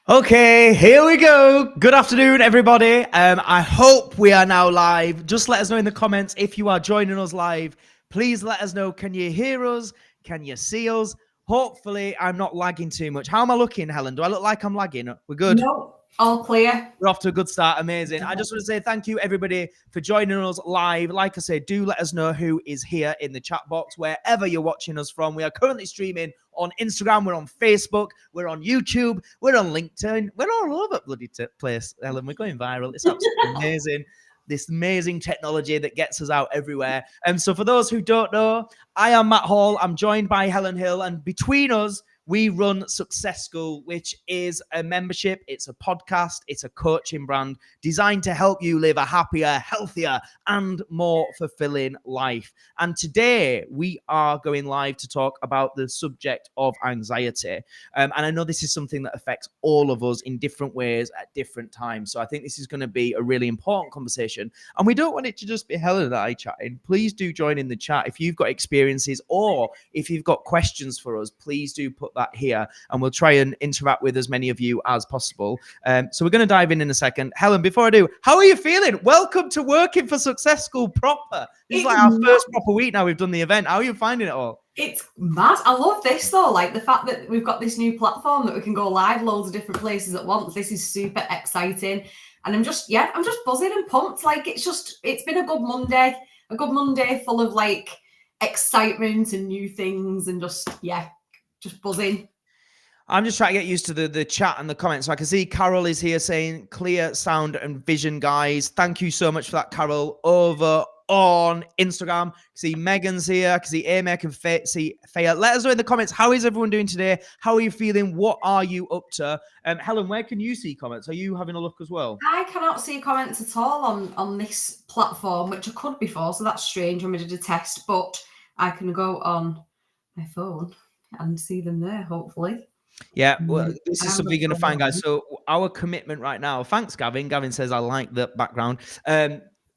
Okay, here we go. Good afternoon, everybody. I hope we are now live. Just let us know in the comments if you are joining us live. Please let us know. Can you hear us? Can you see us? Hopefully, I'm not lagging too much. How am I looking, Helen? Do I look like I'm lagging? We're good. No, all clear. We're off to a good start. Amazing. I just want to say thank you, everybody, for joining us live. Like I say, do let us know who is here in the chat box, wherever you're watching us from. We are currently streaming on Instagram. We're on Facebook. We're on YouTube. We're on LinkedIn. We're all over bloody place, Ellen. We're going viral. It's absolutely amazing. This amazing technology that gets us out everywhere. And so for those who don't know, I am Matt Hall. I'm joined by Helen Hill. And between us, we run Success School, which is a membership. It's a podcast. It's a coaching brand designed to help you live a happier, healthier, and more fulfilling life. And today we are going live to talk about the subject of anxiety. And I know this is something that affects all of us in different ways at different times. So I think this is going to be a really important conversation. And we don't want it to just be Helen and I chatting. Please do join in the chat. If you've got experiences or if you've got questions for us, please do put that here and we'll try and interact with as many of you as possible. So we're going to dive in a second. Helen, before I do, how are you feeling? Welcome to Working for Success School proper. This is like our first proper week now we've done the event. How are you finding it all? It's mad. I love this though, like the fact that we've got this new platform that we can go live loads of different places at once. This is super exciting. And I'm just buzzing and pumped. Like it's been a good Monday full of like excitement and new things and just buzzing. I'm just trying to get used to the chat and the comments. So I can see Carol is here saying clear sound and vision, guys. Thank you so much for that, Carol. Over on Instagram, I see Megan's here. I can see Amek and see Faya. Let us know in the comments, how is everyone doing today? How are you feeling? What are you up to? Helen, where can you see comments? Are you having a look as well? I cannot see comments at all on this platform, which I could before, so that's strange when we did a test, but I can go on my phone and see them there, hopefully. Yeah, well, this is something you're going to find, guys. So our commitment right now, thanks, Gavin. Gavin says, I like the background.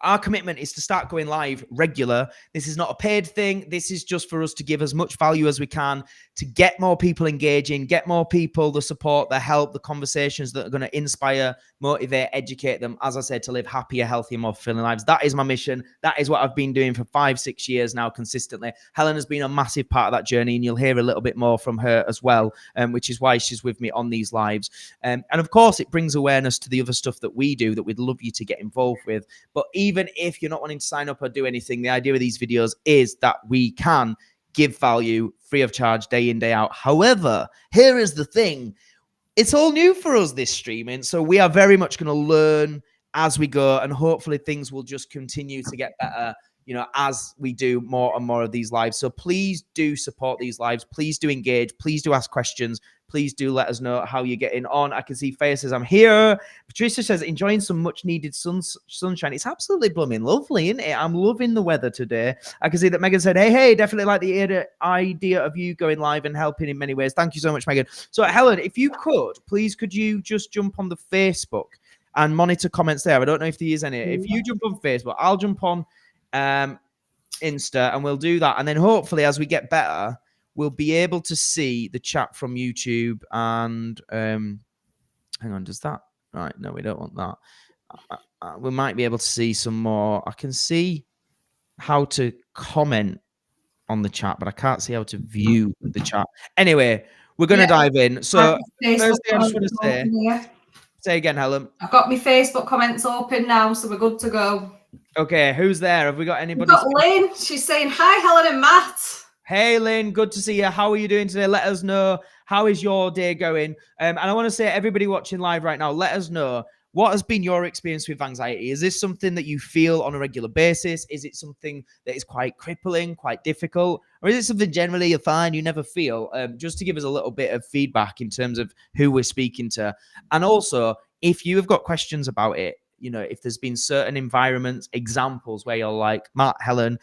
Our commitment is to start going live regular. This is not a paid thing. This is just for us to give as much value as we can to get more people engaging, get more people the support, the help, the conversations that are going to inspire, motivate, educate them, as I said, to live happier, healthier, more fulfilling lives. That is my mission. That is what I've been doing for 5-6 years now consistently. Helen has been a massive part of that journey, and you'll hear a little bit more from her as well, which is why she's with me on these lives. And of course, it brings awareness to the other stuff that we do that we'd love you to get involved with. But even if you're not wanting to sign up or do anything, the idea of these videos is that we can give value free of charge day in, day out. However, here is the thing. It's all new for us, this streaming. So we are very much going to learn as we go, and hopefully things will just continue to get better, as we do more and more of these lives. So please do support these lives. Please do engage. Please do ask questions. Please do let us know how you're getting on. I can see Faye says, I'm here. Patricia says, enjoying some much needed sunshine. It's absolutely blooming lovely, isn't it? I'm loving the weather today. I can see that Megan said, hey, definitely like the idea of you going live and helping in many ways. Thank you so much, Megan. So Helen, if you could you just jump on the Facebook and monitor comments there? I don't know if there is any. If you jump on Facebook, I'll jump on Insta and we'll do that. And then hopefully as we get better, we'll be able to see the chat from YouTube and hang on, does that? Right, no, we don't want that. We might be able to see some more. I can see how to comment on the chat, but I can't see how to view the chat. Anyway, we're going to dive in. So first thing I just want to say again, Helen. I've got my Facebook comments open now, so we're good to go. Okay, who's there? Have we got anybody? We've got Lynn. She's saying, hi, Helen and Matt. Hey, Lynn, good to see you. How are you doing today? Let us know. How is your day going? And I want to say, everybody watching live right now, let us know, what has been your experience with anxiety? Is this something that you feel on a regular basis? Is it something that is quite crippling, quite difficult? Or is it something generally you're fine, you never feel? Just to give us a little bit of feedback in terms of who we're speaking to. And also, if you have got questions about it, if there's been certain environments, examples where you're like, Matt, Helen,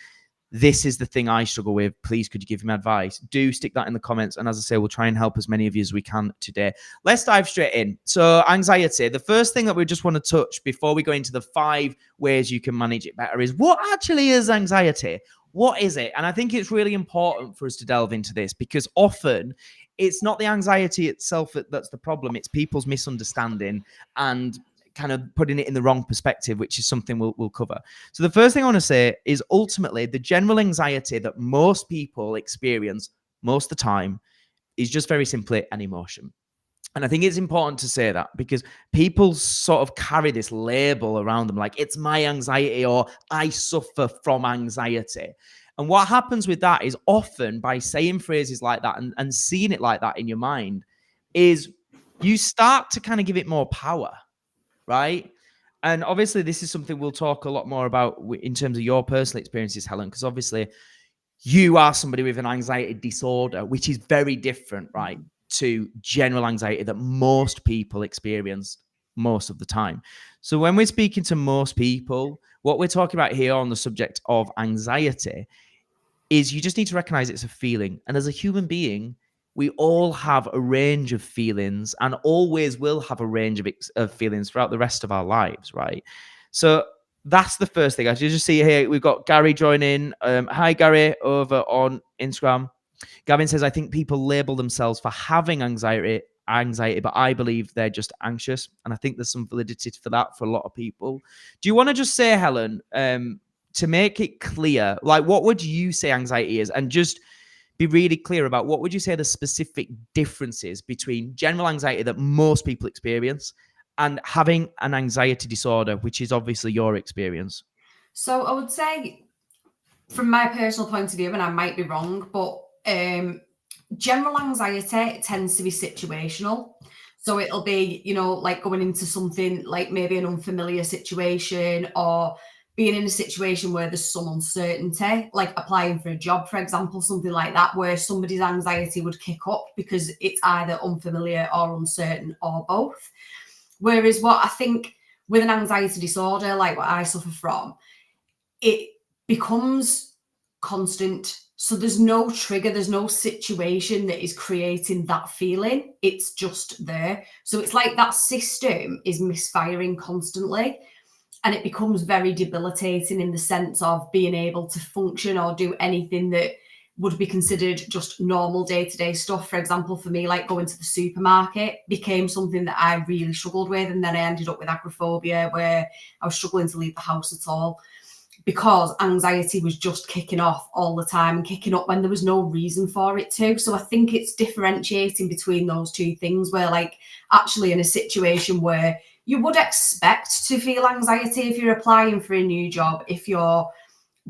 this is the thing I struggle with. Please, could you give me advice? Do stick that in the comments. And as I say, we'll try and help as many of you as we can today. Let's dive straight in. So anxiety, the first thing that we just want to touch before we go into the 5 ways you can manage it better is, what actually is anxiety? What is it? And I think it's really important for us to delve into this, because often it's not the anxiety itself that's the problem. It's people's misunderstanding and kind of putting it in the wrong perspective, which is something we'll cover. So the first thing I want to say is ultimately the general anxiety that most people experience most of the time is just very simply an emotion. And I think it's important to say that because people sort of carry this label around them, like it's my anxiety or I suffer from anxiety. And what happens with that is often by saying phrases like that and seeing it like that in your mind is you start to kind of give it more power, right? And obviously this is something we'll talk a lot more about in terms of your personal experiences, Helen, because obviously you are somebody with an anxiety disorder, which is very different, right, to general anxiety that most people experience most of the time. So when we're speaking to most people, what we're talking about here on the subject of anxiety is you just need to recognize it's a feeling. And as a human being, we all have a range of feelings and always will have a range of feelings throughout the rest of our lives, right? So that's the first thing. As you just see here, we've got Gary joining. Hi, Gary, over on Instagram. Gavin says, I think people label themselves for having anxiety, but I believe they're just anxious. And I think there's some validity for that for a lot of people. Do you want to just say, Helen, to make it clear, like what would you say anxiety is? And just be really clear about what would you say the specific differences between general anxiety that most people experience and having an anxiety disorder, which is obviously your experience? So I would say, from my personal point of view, and I might be wrong, but general anxiety tends to be situational. So it'll be, like going into something like maybe an unfamiliar situation or being in a situation where there's some uncertainty, like applying for a job, for example, something like that, where somebody's anxiety would kick up because it's either unfamiliar or uncertain or both. Whereas what I think with an anxiety disorder, like what I suffer from, it becomes constant. So there's no trigger, there's no situation that is creating that feeling. It's just there. So it's like that system is misfiring constantly. And it becomes very debilitating in the sense of being able to function or do anything that would be considered just normal day-to-day stuff. For example, for me, like going to the supermarket became something that I really struggled with. And then I ended up with agoraphobia, where I was struggling to leave the house at all because anxiety was just kicking off all the time and kicking up when there was no reason for it to. So I think it's differentiating between those two things, where like actually in a situation where you would expect to feel anxiety if you're applying for a new job, if you're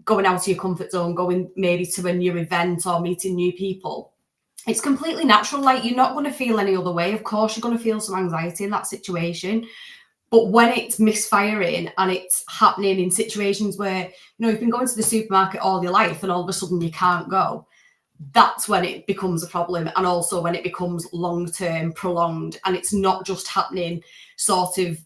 going out of your comfort zone, going maybe to a new event or meeting new people, it's completely natural. Like, you're not going to feel any other way. Of course, you're going to feel some anxiety in that situation. But when it's misfiring and it's happening in situations where, you've been going to the supermarket all your life and all of a sudden you can't go, that's when it becomes a problem. And also when it becomes long-term, prolonged, and it's not just happening sort of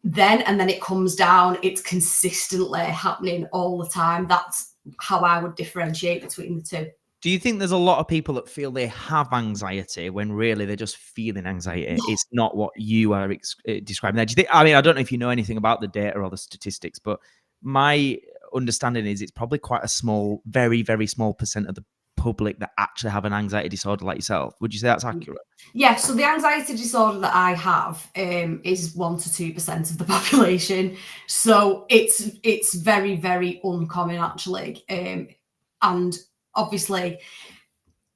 then and then it comes down, it's consistently happening all the time. That's how I would differentiate between the two. Do you think there's a lot of people that feel they have anxiety when really they're just feeling anxiety? It's not what you are describing there. Do you think, I don't know if you know anything about the data or the statistics, but my understanding is it's probably quite a small, very, very small percent of the public that actually have an anxiety disorder like yourself. Would you say that's accurate? Yeah, so the anxiety disorder that I have is 1 to 2% of the population. So it's very, very uncommon actually. And obviously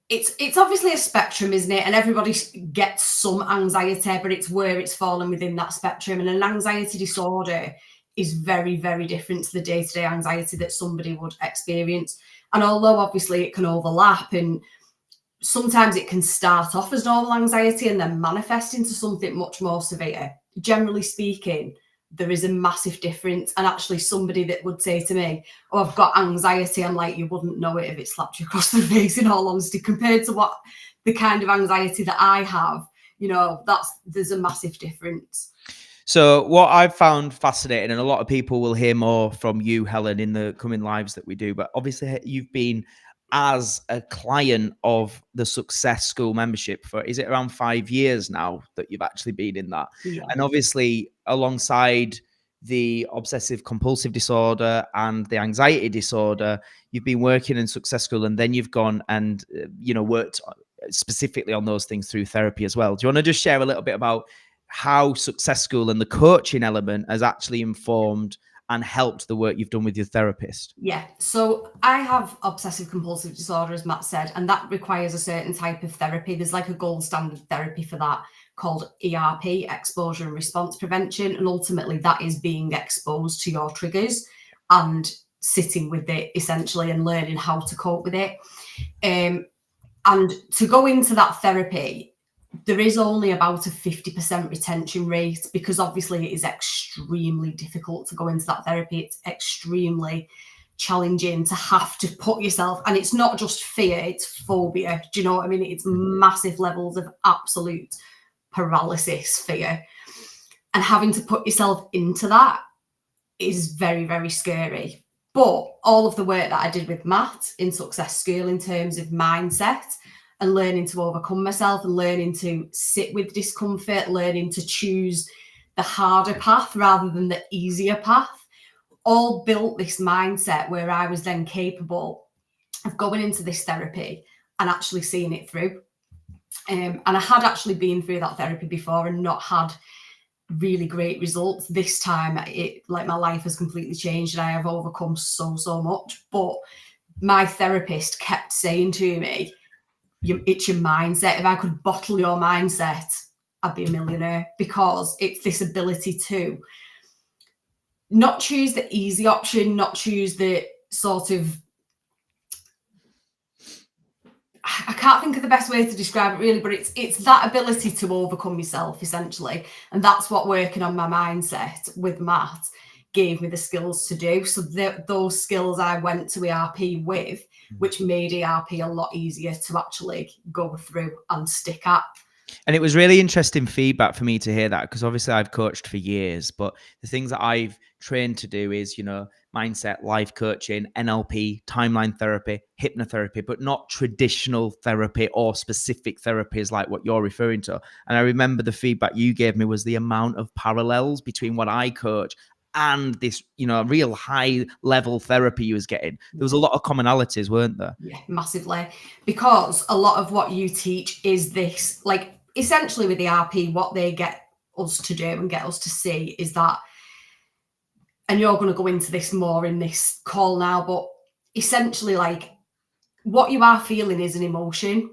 it's obviously a spectrum, isn't it? And everybody gets some anxiety, but it's where it's fallen within that spectrum. And an anxiety disorder is very, very different to the day-to-day anxiety that somebody would experience. And although obviously it can overlap, and sometimes it can start off as normal anxiety and then manifest into something much more severe, generally speaking, there is a massive difference. And actually somebody that would say to me, oh, I've got anxiety, I'm like, you wouldn't know it if it slapped you across the face, in all honesty, compared to what the kind of anxiety that I have. There's a massive difference. So what I've found fascinating, and a lot of people will hear more from you, Helen, in the coming lives that we do, but obviously you've been as a client of the Success School membership for, is it around 5 years now that you've actually been in that? Yeah. And obviously alongside the obsessive compulsive disorder and the anxiety disorder, you've been working in Success School, and then you've gone and, worked specifically on those things through therapy as well. Do you want to just share a little bit about how Success School and the coaching element has actually informed and helped the work you've done with your therapist? Yeah, so I have obsessive compulsive disorder, as Matt said, and that requires a certain type of therapy. There's like a gold standard therapy for that called ERP, exposure and response prevention. And ultimately, that is being exposed to your triggers and sitting with it essentially and learning how to cope with it. And to go into that therapy, there is only about a 50% retention rate, because obviously it is extremely difficult to go into that therapy. It's extremely challenging to have to put yourself, and it's not just fear, it's phobia. Do you know what I mean? It's massive levels of absolute paralysis fear. And having to put yourself into that is very, very scary. But all of the work that I did with Matt in Success School in terms of mindset and learning to overcome myself and learning to sit with discomfort, learning to choose the harder path rather than the easier path, all built this mindset where I was then capable of going into this therapy and actually seeing it through. And I had actually been through that therapy before and not had really great results. This time, my life has completely changed and I have overcome so much. But my therapist kept saying to me, it's your mindset. If I could bottle your mindset, I'd be a millionaire, because it's this ability to not choose the easy option, not choose the sort of, I can't think of the best way to describe it really, but it's that ability to overcome yourself essentially. And that's what working on my mindset with Matt gave me the skills to do. So those skills I went to ERP with, which made ERP a lot easier to actually go through and stick at. And it was really interesting feedback for me to hear that, because obviously I've coached for years, but the things that I've trained to do is, mindset, life coaching, NLP, timeline therapy, hypnotherapy, but not traditional therapy or specific therapies like what you're referring to. And I remember the feedback you gave me was the amount of parallels between what I coach and this, real high level therapy you was getting. There was a lot of commonalities, weren't there? Yeah, massively. Because a lot of what you teach is this, like essentially with the RP, what they get us to do and get us to see is that, and you're going to go into this more in this call now, but essentially like what you are feeling is an emotion.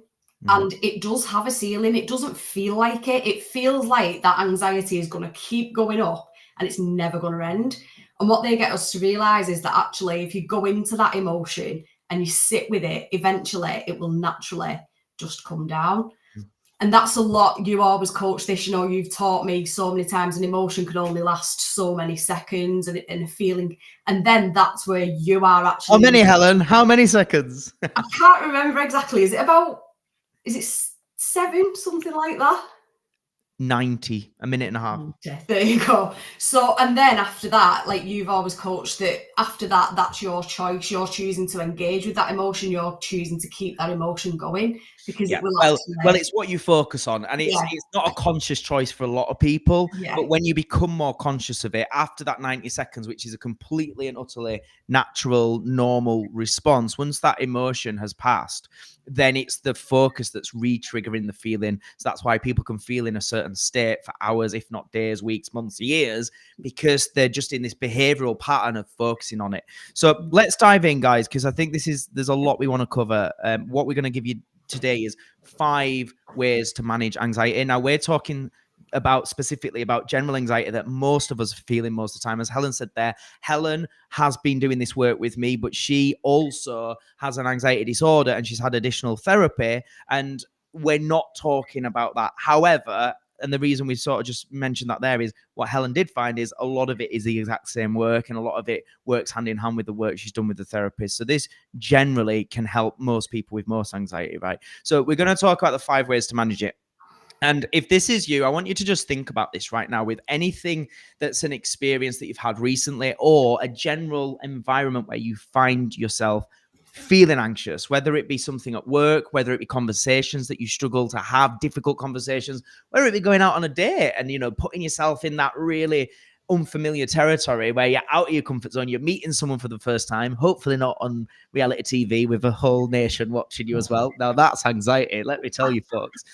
And it does have a ceiling. It doesn't feel like it. It feels like that anxiety is going to keep going up and it's never going to end. And what they get us to realize is that actually, if you go into that emotion and you sit with it, eventually it will naturally just come down. And that's a lot. You always coach this, you've taught me so many times an emotion can only last so many seconds and a feeling. And then that's where you are actually. How many, Helen? How many seconds? I can't remember exactly. Is it 7, something like that? 90, a minute and a half. Okay, there you go. So, and then after that, like you've always coached that after that, that's your choice. You're choosing to engage with that emotion. You're choosing to keep that emotion going because it will. Well, it's what you focus on, and it's not a conscious choice for a lot of people. Yeah. But when you become more conscious of it after that 90 seconds, which is a completely and utterly natural, normal response, once that emotion has passed, then it's the focus that's re-triggering the feeling. So that's why people can feel in a certain state for hours, if not days, weeks, months, years, because they're just in this behavioral pattern of focusing on it. So let's dive in, guys, because I think there's a lot we want to cover. What we're going to give you today is 5 ways to manage anxiety. Now, we're talking specifically about general anxiety that most of us are feeling most of the time. As Helen said there, Helen has been doing this work with me, but she also has an anxiety disorder and she's had additional therapy, and we're not talking about that. However, and the reason we sort of just mentioned that there is what Helen did find is a lot of it is the exact same work, and a lot of it works hand in hand with the work she's done with the therapist. So this generally can help most people with most anxiety, right? So we're going to talk about the 5 ways to manage it. And if this is you, I want you to just think about this right now with anything that's an experience that you've had recently or a general environment where you find yourself feeling anxious, whether it be something at work, whether it be conversations that you struggle to have, difficult conversations, whether it be going out on a date and, putting yourself in that really unfamiliar territory where you're out of your comfort zone, you're meeting someone for the first time, hopefully not on reality TV with a whole nation watching you as well. Now that's anxiety, let me tell you folks.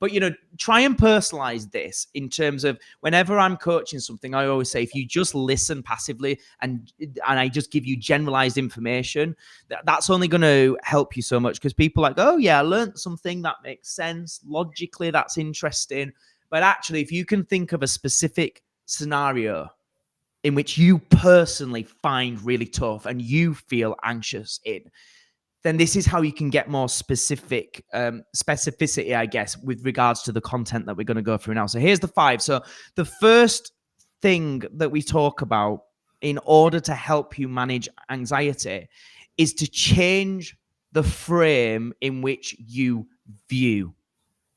But, you know, try and personalize this in terms of whenever I'm coaching something, I always say, if you just listen passively and I just give you generalized information, that's only going to help you so much, because people are like, oh yeah, I learned something that makes sense. Logically, that's interesting. But actually, if you can think of a specific scenario in which you personally find really tough and you feel anxious in, then this is how you can get more specificity, I guess, with regards to the content that we're going to go through now. So here's the 5. So the first thing that we talk about in order to help you manage anxiety is to change the frame in which you view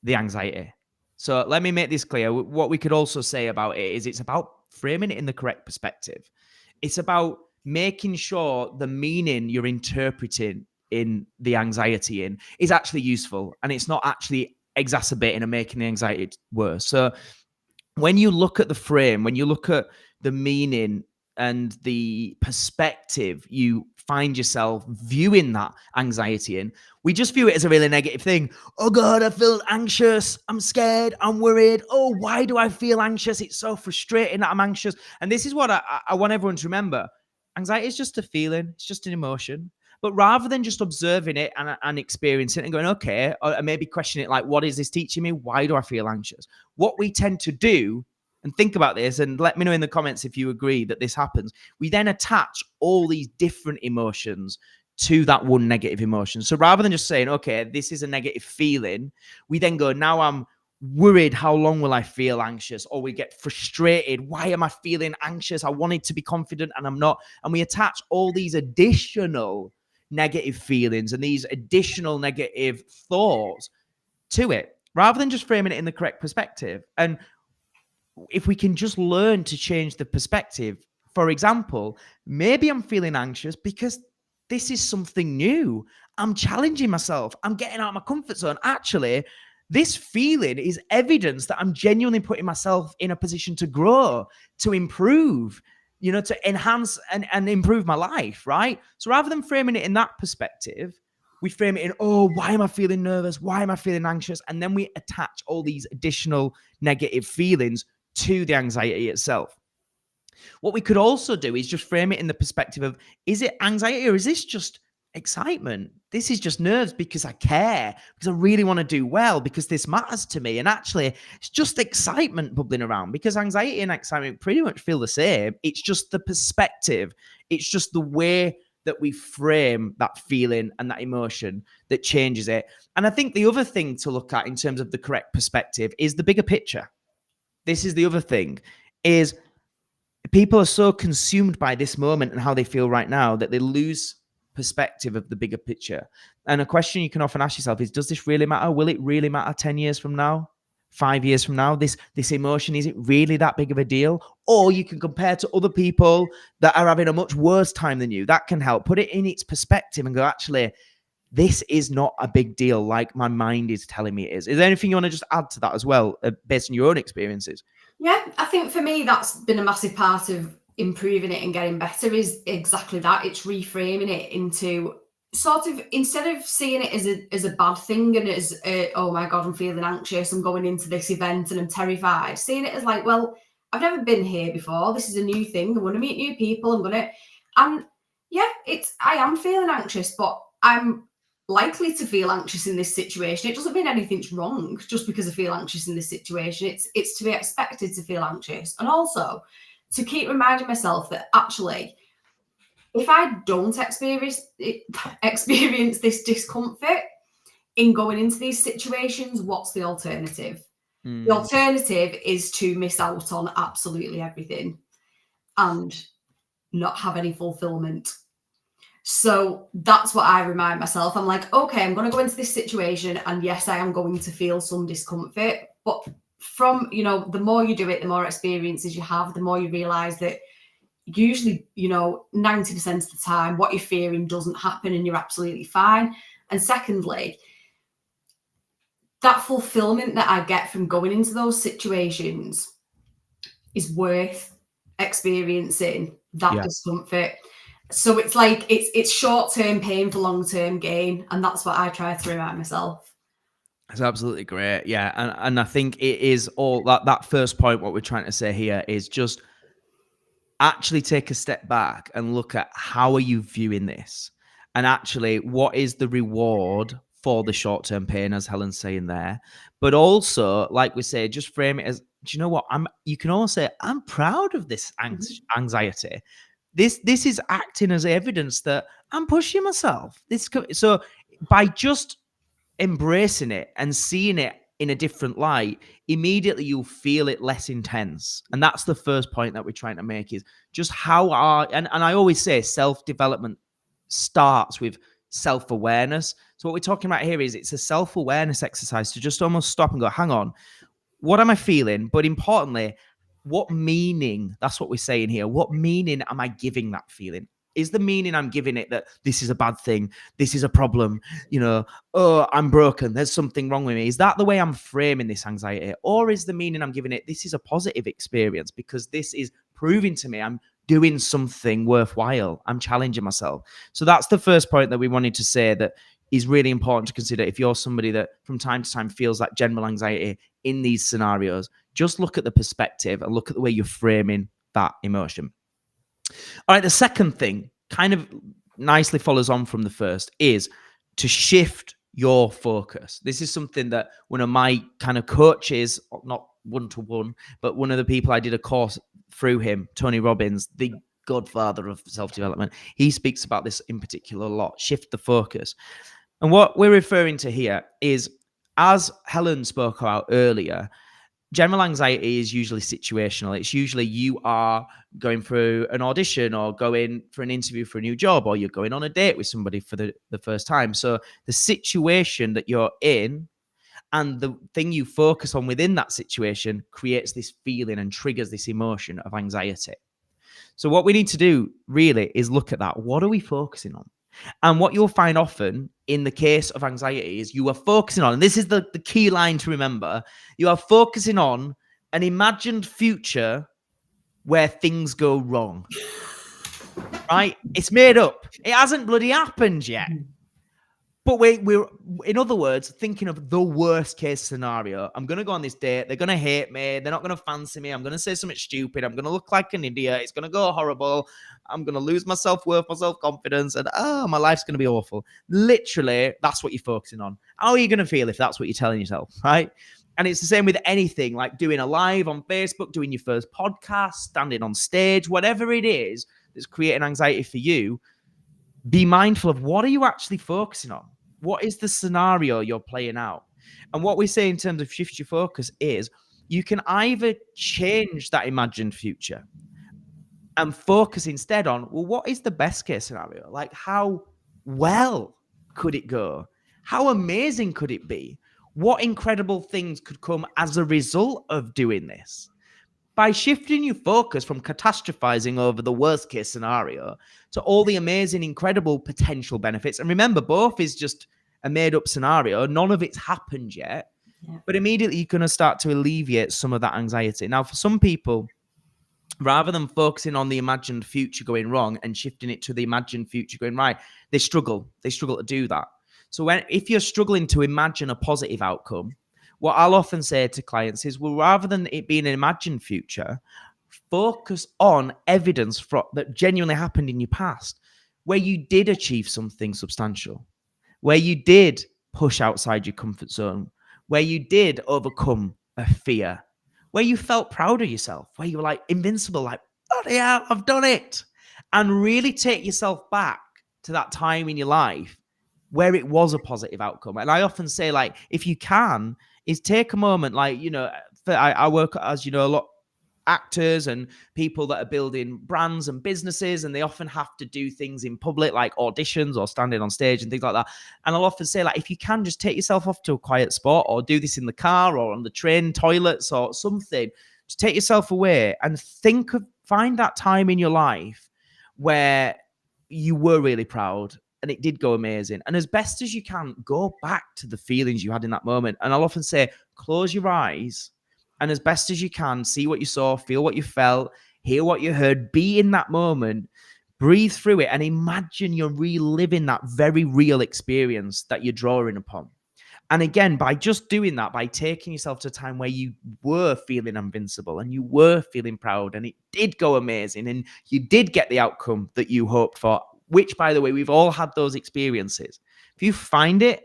the anxiety. So let me make this clear. What we could also say about it is it's about framing it in the correct perspective. It's about making sure the meaning you're interpreting in the anxiety in is actually useful, and it's not actually exacerbating and making the anxiety worse. So when you look at the frame, when you look at the meaning and the perspective you find yourself viewing that anxiety in, we just view it as a really negative thing. Oh God, I feel anxious. I'm scared. I'm worried. Oh, why do I feel anxious? It's so frustrating that I'm anxious. And this is what I want everyone to remember. Anxiety is just a feeling. It's just an emotion. But rather than just observing it and experiencing it and going, okay, or maybe questioning it, like, what is this teaching me? Why do I feel anxious? What we tend to do, and think about this and let me know in the comments if you agree that this happens, we then attach all these different emotions to that one negative emotion. So rather than just saying, okay, this is a negative feeling, we then go, now I'm worried, how long will I feel anxious? Or we get frustrated, why am I feeling anxious? I wanted to be confident and I'm not. And we attach all these additional negative feelings and these additional negative thoughts to it, rather than just framing it in the correct perspective. And if we can just learn to change the perspective, for example, maybe I'm feeling anxious because this is something new. I'm challenging myself. I'm getting out of my comfort zone. Actually, this feeling is evidence that I'm genuinely putting myself in a position to grow, to improve, you know, to enhance and improve my life, right? So rather than framing it in that perspective, we frame it in, oh, why am I feeling nervous? Why am I feeling anxious? And then we attach all these additional negative feelings to the anxiety itself. What we could also do is just frame it in the perspective of, is it anxiety or is this just excitement? This is just nerves because I care, because I really want to do well, because this matters to me. And actually, it's just excitement bubbling around, because anxiety and excitement pretty much feel the same. It's just the perspective. It's just the way that we frame that feeling and that emotion that changes it. And I think the other thing to look at in terms of the correct perspective is the bigger picture. This is the other thing, is people are so consumed by this moment and how they feel right now that they lose perspective of the bigger picture. And a question you can often ask yourself is, does this really matter? Will it really matter 10 years from now? 5 years from now, this emotion, is it really that big of a deal? Or you can compare to other people that are having a much worse time than you. That can help put it in its perspective and go, actually, this is not a big deal like my mind is telling me it is. Is there anything you want to just add to that as well, based on your own experiences? Yeah, I think for me, that's been a massive part of improving it and getting better, is exactly that. It's reframing it into sort of, instead of seeing it as a bad thing and as oh my God, I'm feeling anxious, I'm going into this event and I'm terrified, seeing it as like, well, I've never been here before, this is a new thing, I want to meet new people, and yeah, I am feeling anxious, but I'm likely to feel anxious in this situation. It doesn't mean anything's wrong just because I feel anxious in this situation. It's to be expected to feel anxious, and also to keep reminding myself that actually, if I don't experience this discomfort in going into these situations, what's the alternative? The alternative is to miss out on absolutely everything and not have any fulfillment. So that's what I remind myself. I'm like, okay, I'm going to go into this situation, and yes, I am going to feel some discomfort. But from, the more you do it, the more experiences you have, the more you realize that usually, 90% of the time, what you're fearing doesn't happen and you're absolutely fine. And secondly, that fulfillment that I get from going into those situations is worth experiencing that discomfort. So it's like it's short-term pain for long-term gain, and that's what I try to remind myself. It's absolutely great. Yeah. And I think it is all that first point, what we're trying to say here is just actually take a step back and look at how are you viewing this? And actually, what is the reward for the short-term pain, as Helen's saying there? But also, like we say, just frame it as, do you know what? You can also say, I'm proud of this anxiety. This is acting as evidence that I'm pushing myself. So by just embracing it and seeing it in a different light, immediately you'll feel it less intense. And that's the first point that we're trying to make, is just and I always say self-development starts with self-awareness. So what we're talking about here is it's a self-awareness exercise to just almost stop and go, hang on, what am I feeling? But importantly, what meaning, that's what we're saying here. What meaning am I giving that feeling? Is the meaning I'm giving it that this is a bad thing, this is a problem, oh, I'm broken, there's something wrong with me? Is that the way I'm framing this anxiety? Or is the meaning I'm giving it, this is a positive experience because this is proving to me I'm doing something worthwhile, I'm challenging myself? So that's the first point that we wanted to say that is really important to consider. If you're somebody that from time to time feels like general anxiety in these scenarios, just look at the perspective and look at the way you're framing that emotion. All right, the second thing kind of nicely follows on from the first is to shift your focus. This is something that one of my kind of coaches, not one-to-one, but one of the people I did a course through him, Tony Robbins, the godfather of self-development, he speaks about this in particular a lot, shift the focus. And what we're referring to here is, as Helen spoke about earlier, general anxiety is usually situational. It's usually you are going through an audition or going for an interview for a new job, or you're going on a date with somebody for the first time. So the situation that you're in and the thing you focus on within that situation creates this feeling and triggers this emotion of anxiety. So what we need to do really is look at that. What are we focusing on? And what you'll find often in the case of anxiety is you are focusing on, and this is the key line to remember, you are focusing on an imagined future where things go wrong. Right? It's made up. It hasn't bloody happened yet. But we're, in other words, thinking of the worst case scenario. I'm going to go on this date. They're going to hate me. They're not going to fancy me. I'm going to say something stupid. I'm going to look like an idiot. It's going to go horrible. I'm going to lose my self-worth, my self-confidence, and my life's going to be awful. Literally, that's what you're focusing on. How are you going to feel if that's what you're telling yourself, right? And it's the same with anything, like doing a live on Facebook, doing your first podcast, standing on stage, whatever it is that's creating anxiety for you. Be mindful of what are you actually focusing on? What is the scenario you're playing out? And what we say in terms of shift your focus is you can either change that imagined future and focus instead on, well, what is the best case scenario? Like, how well could it go? How amazing could it be? What incredible things could come as a result of doing this? By shifting your focus from catastrophizing over the worst case scenario to all the amazing, incredible potential benefits. And remember, both is just a made up scenario. None of it's happened yet, but immediately you're going to start to alleviate some of that anxiety. Now, for some people, rather than focusing on the imagined future going wrong and shifting it to the imagined future going right, they struggle. They struggle to do that. So if you're struggling to imagine a positive outcome, what I'll often say to clients is, well, rather than it being an imagined future, focus on evidence that genuinely happened in your past, where you did achieve something substantial, where you did push outside your comfort zone, where you did overcome a fear, where you felt proud of yourself, where you were like invincible, like, oh yeah, I've done it. And really take yourself back to that time in your life where it was a positive outcome. And I often say, like, if you can, is take a moment, like, I work, as you know, a lot actors and people that are building brands and businesses, and they often have to do things in public, like auditions or standing on stage and things like that. And I'll often say, like, if you can, just take yourself off to a quiet spot, or do this in the car or on the train toilets or something. Just take yourself away and find that time in your life where you were really proud and it did go amazing. And as best as you can, go back to the feelings you had in that moment. And I'll often say, close your eyes and as best as you can, see what you saw, feel what you felt. hear what you heard, be in that moment, breathe through it, and imagine you're reliving that very real experience that you're drawing upon. And again, by just doing that, by taking yourself to a time where you were feeling invincible and you were feeling proud and it did go amazing and you did get the outcome that you hoped for, which, by the way, we've all had those experiences. If you find it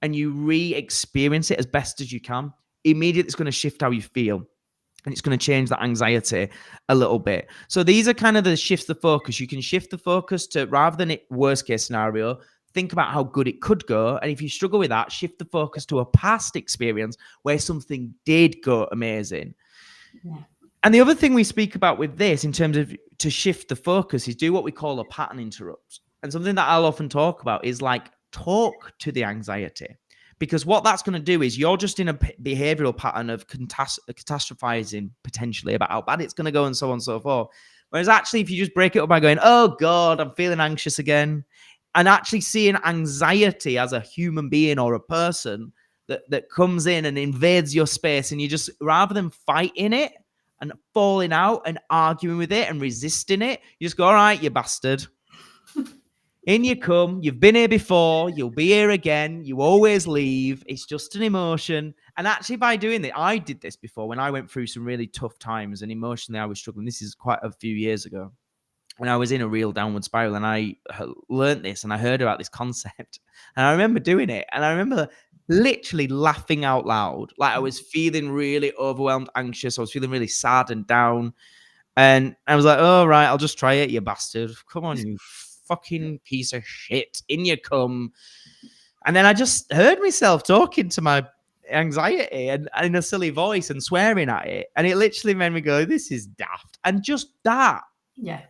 and you re-experience it as best as you can, immediately it's going to shift how you feel. And it's going to change that anxiety a little bit. So these are kind of the shifts the focus. You can shift the focus to, rather than it worst case scenario, think about how good it could go. And if you struggle with that, shift the focus to a past experience where something did go amazing. Yeah. And the other thing we speak about with this in terms of to shift the focus is do what we call a pattern interrupt. And something that I'll often talk about is like talk to the anxiety. Because what that's going to do is you're just in a behavioral pattern of catastrophizing potentially about how bad it's going to go and so on and so forth. Whereas actually, if you just break it up by going, oh God, I'm feeling anxious again, and actually seeing anxiety as a human being or a person that comes in and invades your space, and you just, rather than fighting it and falling out and arguing with it and resisting it, you just go, all right, you bastard. In you come, you've been here before, you'll be here again, you always leave, it's just an emotion. And actually by doing it, I did this before when I went through some really tough times and emotionally I was struggling. This is quite a few years ago. And I was in a real downward spiral and I learned this and I heard about this concept. And I remember doing it and I remember literally laughing out loud. Like I was feeling really overwhelmed, anxious. I was feeling really sad and down. And I was like, oh, right, I'll just try it, you bastard. Come on, you fucking piece of shit. In you come. And then I just heard myself talking to my anxiety and in a silly voice and swearing at it. And it literally made me go, this is daft. And just that. Yeah.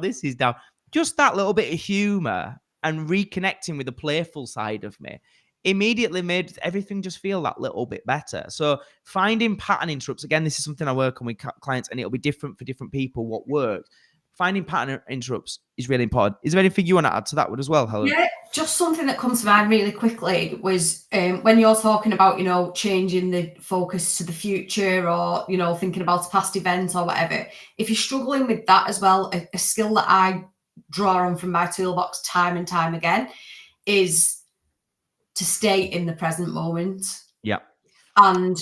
This is daft. Just that little bit of humor and reconnecting with the playful side of me immediately made everything just feel that little bit better. So finding pattern interrupts, again, this is something I work on with clients and it'll be different for different people what works. Finding pattern interrupts is really important. Is there anything you want to add to that one as well, Helen? Yeah, just something that comes to mind really quickly was when you're talking about, changing the focus to the future or, thinking about a past event or whatever. If you're struggling with that as well, a skill that I draw on from my toolbox time and time again is to stay in the present moment. Yeah. And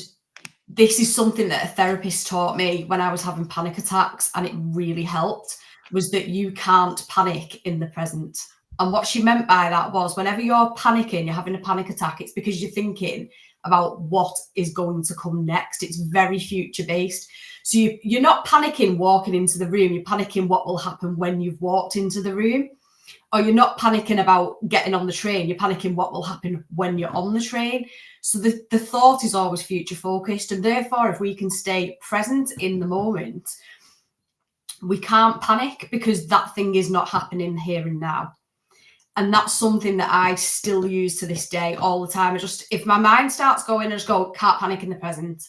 this is something that a therapist taught me when I was having panic attacks, and it really helped, was that you can't panic in the present. And what she meant by that was whenever you're panicking, you're having a panic attack, it's because you're thinking about what is going to come next. It's very future based. So you're not panicking walking into the room, you're panicking what will happen when you've walked into the room. Or you're not panicking about getting on the train, you're panicking what will happen when you're on the train. So the thought is always future focused. And therefore, if we can stay present in the moment, we can't panic because that thing is not happening here and now. And that's something that I still use to this day all the time. If my mind starts going, I just go, can't panic in the present.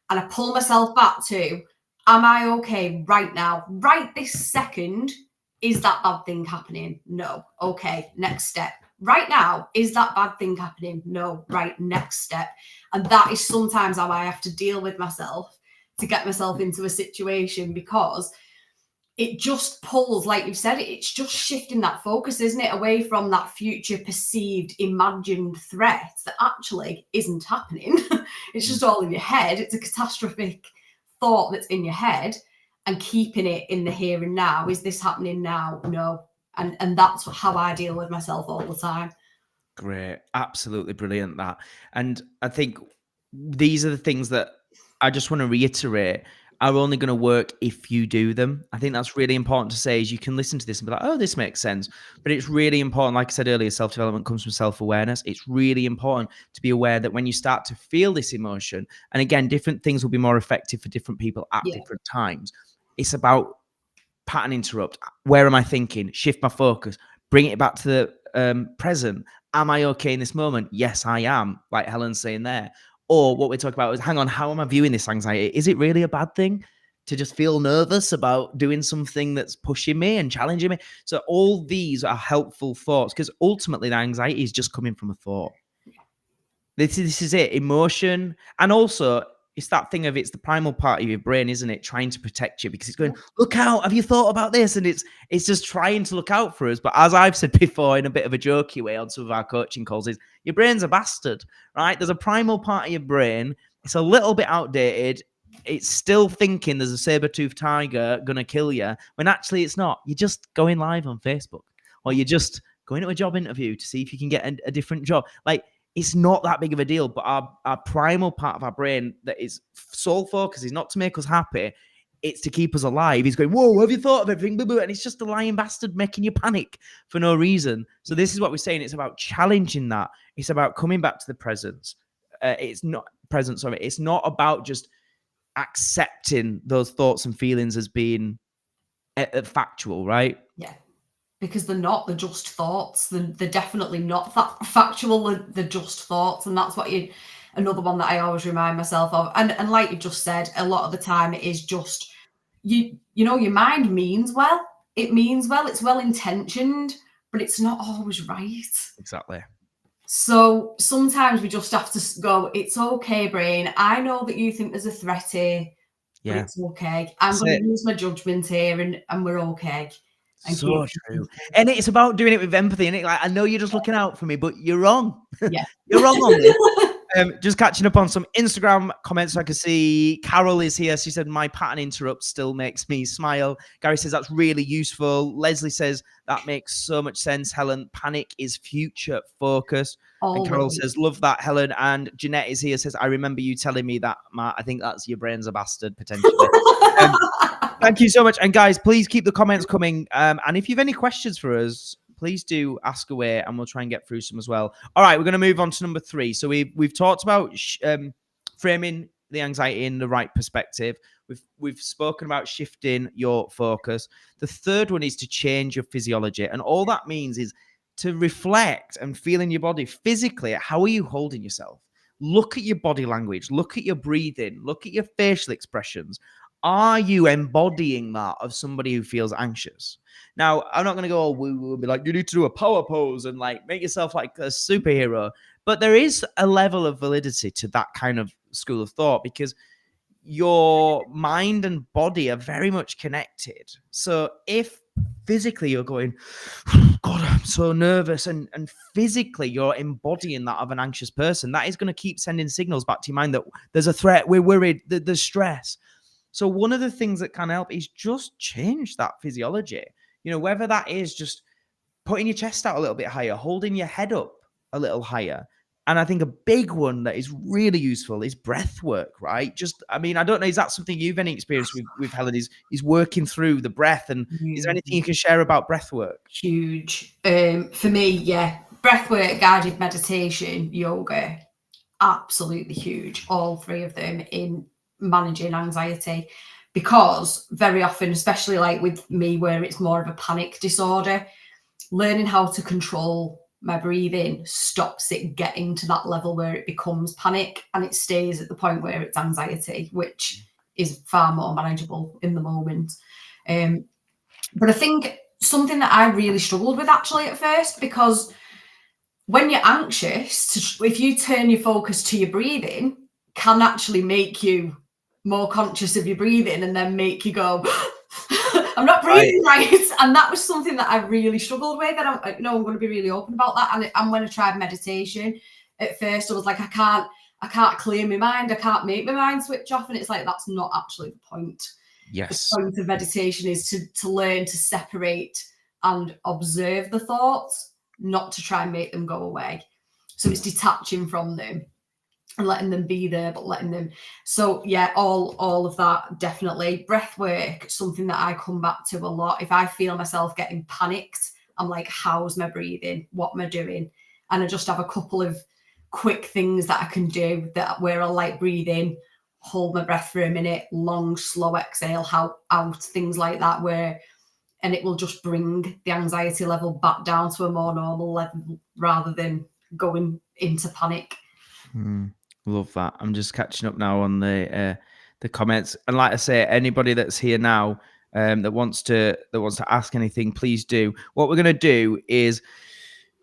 And I pull myself back to, am I okay right now? Right this second, is that bad thing happening? No. Okay, next step. Right now, is that bad thing happening? No. Right, next step. And that is sometimes how I have to deal with myself to get myself into a situation, because it just pulls, like you said, it's just shifting that focus, isn't it? Away from that future perceived, imagined threat that actually isn't happening. It's just all in your head. It's a catastrophic thought that's in your head, and keeping it in the here and now. Is this happening now? No. And that's how I deal with myself all the time. Great. Absolutely brilliant, that. And I think these are the things that I just want to reiterate are only going to work if you do them. I think that's really important to say, is you can listen to this and be like, oh, this makes sense. But it's really important, like I said earlier, self-development comes from self-awareness. It's really important to be aware that when you start to feel this emotion, and again, different things will be more effective for different people at different times. It's about pattern interrupt. Where am I thinking? Shift my focus. Bring it back to the present. Am I okay in this moment? Yes, I am. Like Helen's saying there. Or what we're talking about is, hang on, how am I viewing this anxiety? Is it really a bad thing to just feel nervous about doing something that's pushing me and challenging me? So all these are helpful thoughts, because ultimately the anxiety is just coming from a thought. This is it, emotion. And also, it's that thing of it's the primal part of your brain, isn't it? Trying to protect you because it's going, look out, have you thought about this? And it's just trying to look out for us. But as I've said before in a bit of a jokey way on some of our coaching calls, is your brain's a bastard, right? There's a primal part of your brain. It's a little bit outdated. It's still thinking there's a saber-toothed tiger going to kill you when actually it's not. You're just going live on Facebook or you're just going to a job interview to see if you can get a different job. Like, it's not that big of a deal, but our primal part of our brain that is sole focus is not to make us happy. It's to keep us alive. He's going, whoa, have you thought of everything? And it's just a lying bastard making you panic for no reason. So this is what we're saying. It's about challenging that. It's about coming back to the presence. It's not about just accepting those thoughts and feelings as being factual, right? Yeah. Because they're not, they're just thoughts. They're definitely not factual, they're just thoughts. And that's what another one that I always remind myself of. And like you just said, a lot of the time it is just, you know, your mind means well. It means well, it's well intentioned, but it's not always right. Exactly. So sometimes we just have to go, it's okay, brain. I know that you think there's a threat here, but it's okay. I'm going to use my judgment here and we're okay. So true. And it's about doing it with empathy. And like, I know you're just looking out for me, but you're wrong. Yeah. You're wrong on this. Just catching up on some Instagram comments. I can see Carol is here. She said, my pattern interrupt still makes me smile. Gary says, that's really useful. Leslie says, that makes so much sense, Helen. Panic is future focused. And Carol says, love that, Helen. And Jeanette is here, says, I remember you telling me that, Matt. I think that's your brain's a bastard, potentially. Thank you so much. And guys, please keep the comments coming. And if you have any questions for us, please do ask away and we'll try and get through some as well. All right, we're going to move on to number 3. So we've talked about framing the anxiety in the right perspective. We've spoken about shifting your focus. The third one is to change your physiology. And all that means is to reflect and feel in your body physically. How are you holding yourself? Look at your body language. Look at your breathing. Look at your facial expressions. Are you embodying that of somebody who feels anxious? Now, I'm not going to go all woo-woo and be like, you need to do a power pose and like make yourself like a superhero. But there is a level of validity to that kind of school of thought because your mind and body are very much connected. So if physically you're going, oh God, I'm so nervous, and physically you're embodying that of an anxious person, that is going to keep sending signals back to your mind that there's a threat, we're worried, there's stress. So one of the things that can help is just change that physiology. You know, whether that is just putting your chest out a little bit higher, holding your head up a little higher. And I think a big one that is really useful is breath work, right? Just, I mean, I don't know, is that something you've any experience with Helen, is working through the breath? And is there anything you can share about breath work? Huge. For me, yeah. Breath work, guided meditation, yoga, absolutely huge. All 3 of them in managing anxiety, because very often, especially like with me where it's more of a panic disorder, learning how to control my breathing stops it getting to that level where it becomes panic and it stays at the point where it's anxiety, which is far more manageable in the moment. But I think something that I really struggled with actually at first, because when you're anxious, if you turn your focus to your breathing, can actually make you more conscious of your breathing and then make you go, I'm not breathing right. And that was something that I really struggled with. And I'm going to be really open about that. And when I tried meditation, at first I was like, I can't clear my mind. I can't make my mind switch off. And it's like, that's not actually the point. Yes. The point of meditation is to learn to separate and observe the thoughts, not to try and make them go away. So it's detaching from them and letting them be there, but letting them. So yeah, all of that, definitely. Breath work, something that I come back to a lot. If I feel myself getting panicked, I'm like, how's my breathing? What am I doing? And I just have a couple of quick things that I can do that where I'll like breathe in, hold my breath for a minute, long, slow exhale, out, things like that, and it will just bring the anxiety level back down to a more normal level rather than going into panic. Love that. I'm just catching up now on the comments, and like I say, anybody that's here now that wants to ask anything, please do. What we're going to do is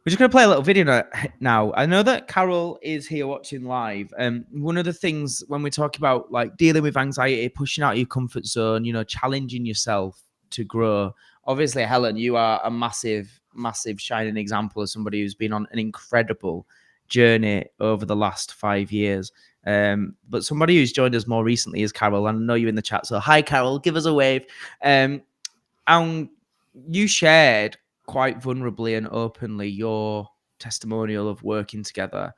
We're just going to play a little video now. I know that Carol is here watching live. One of the things when we talk about like dealing with anxiety, pushing out your comfort zone, challenging yourself to grow. Obviously, Helen, you are a massive, massive shining example of somebody who's been on an incredible journey over the last 5 years. But somebody who's joined us more recently is Carol. And I know you're in the chat. So hi, Carol, give us a wave. And you shared quite vulnerably and openly your testimonial of working together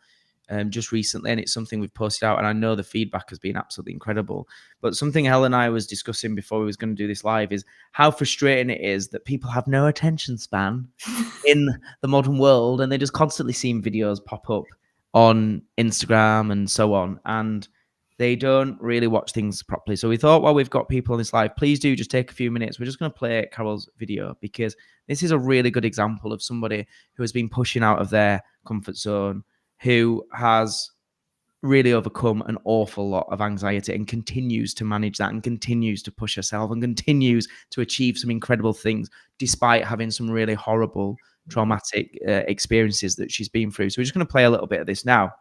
just recently, and it's something we've posted out, and I know the feedback has been absolutely incredible. But something Helen and I was discussing before we was going to do this live is how frustrating it is that people have no attention span in the modern world, and they just constantly seeing videos pop up on Instagram and so on, and they don't really watch things properly. So we thought, while we've got people on this live, please do just take a few minutes. We're just going to play Carol's video because this is a really good example of somebody who has been pushing out of their comfort zone, who has really overcome an awful lot of anxiety and continues to manage that and continues to push herself and continues to achieve some incredible things despite having some really horrible, traumatic experiences that she's been through. So we're just going to play a little bit of this now.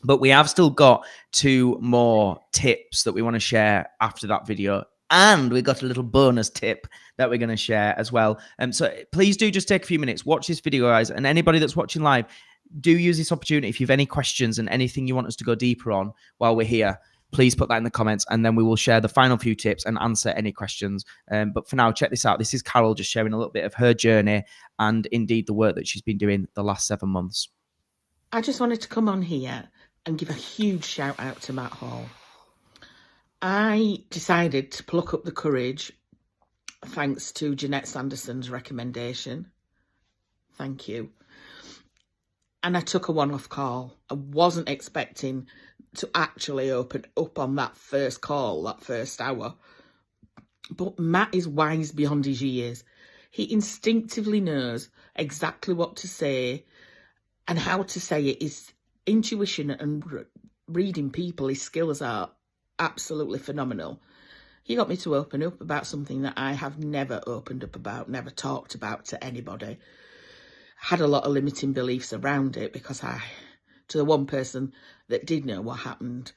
But we have still got 2 more tips that we want to share after that video. And we got a little bonus tip that we're going to share as well. So please do just take a few minutes, watch this video, guys. And anybody that's watching live, do use this opportunity. If you have any questions and anything you want us to go deeper on while we're here, please put that in the comments. And then we will share the final few tips and answer any questions. But for now, check this out. This is Carol just sharing a little bit of her journey and indeed the work that she's been doing the last 7 months. I just wanted to come on here and give a huge shout out to Matt Hall. I decided to pluck up the courage thanks to Jeanette Sanderson's recommendation. Thank you. And I took a one-off call. I wasn't expecting to actually open up on that first call, that first hour. But Matt is wise beyond his years. He instinctively knows exactly what to say and how to say it. His intuition and reading people, his skills are absolutely phenomenal. He got me to open up about something that I have never opened up about, never talked about to anybody. Had a lot of limiting beliefs around it because to the one person that did know what happened,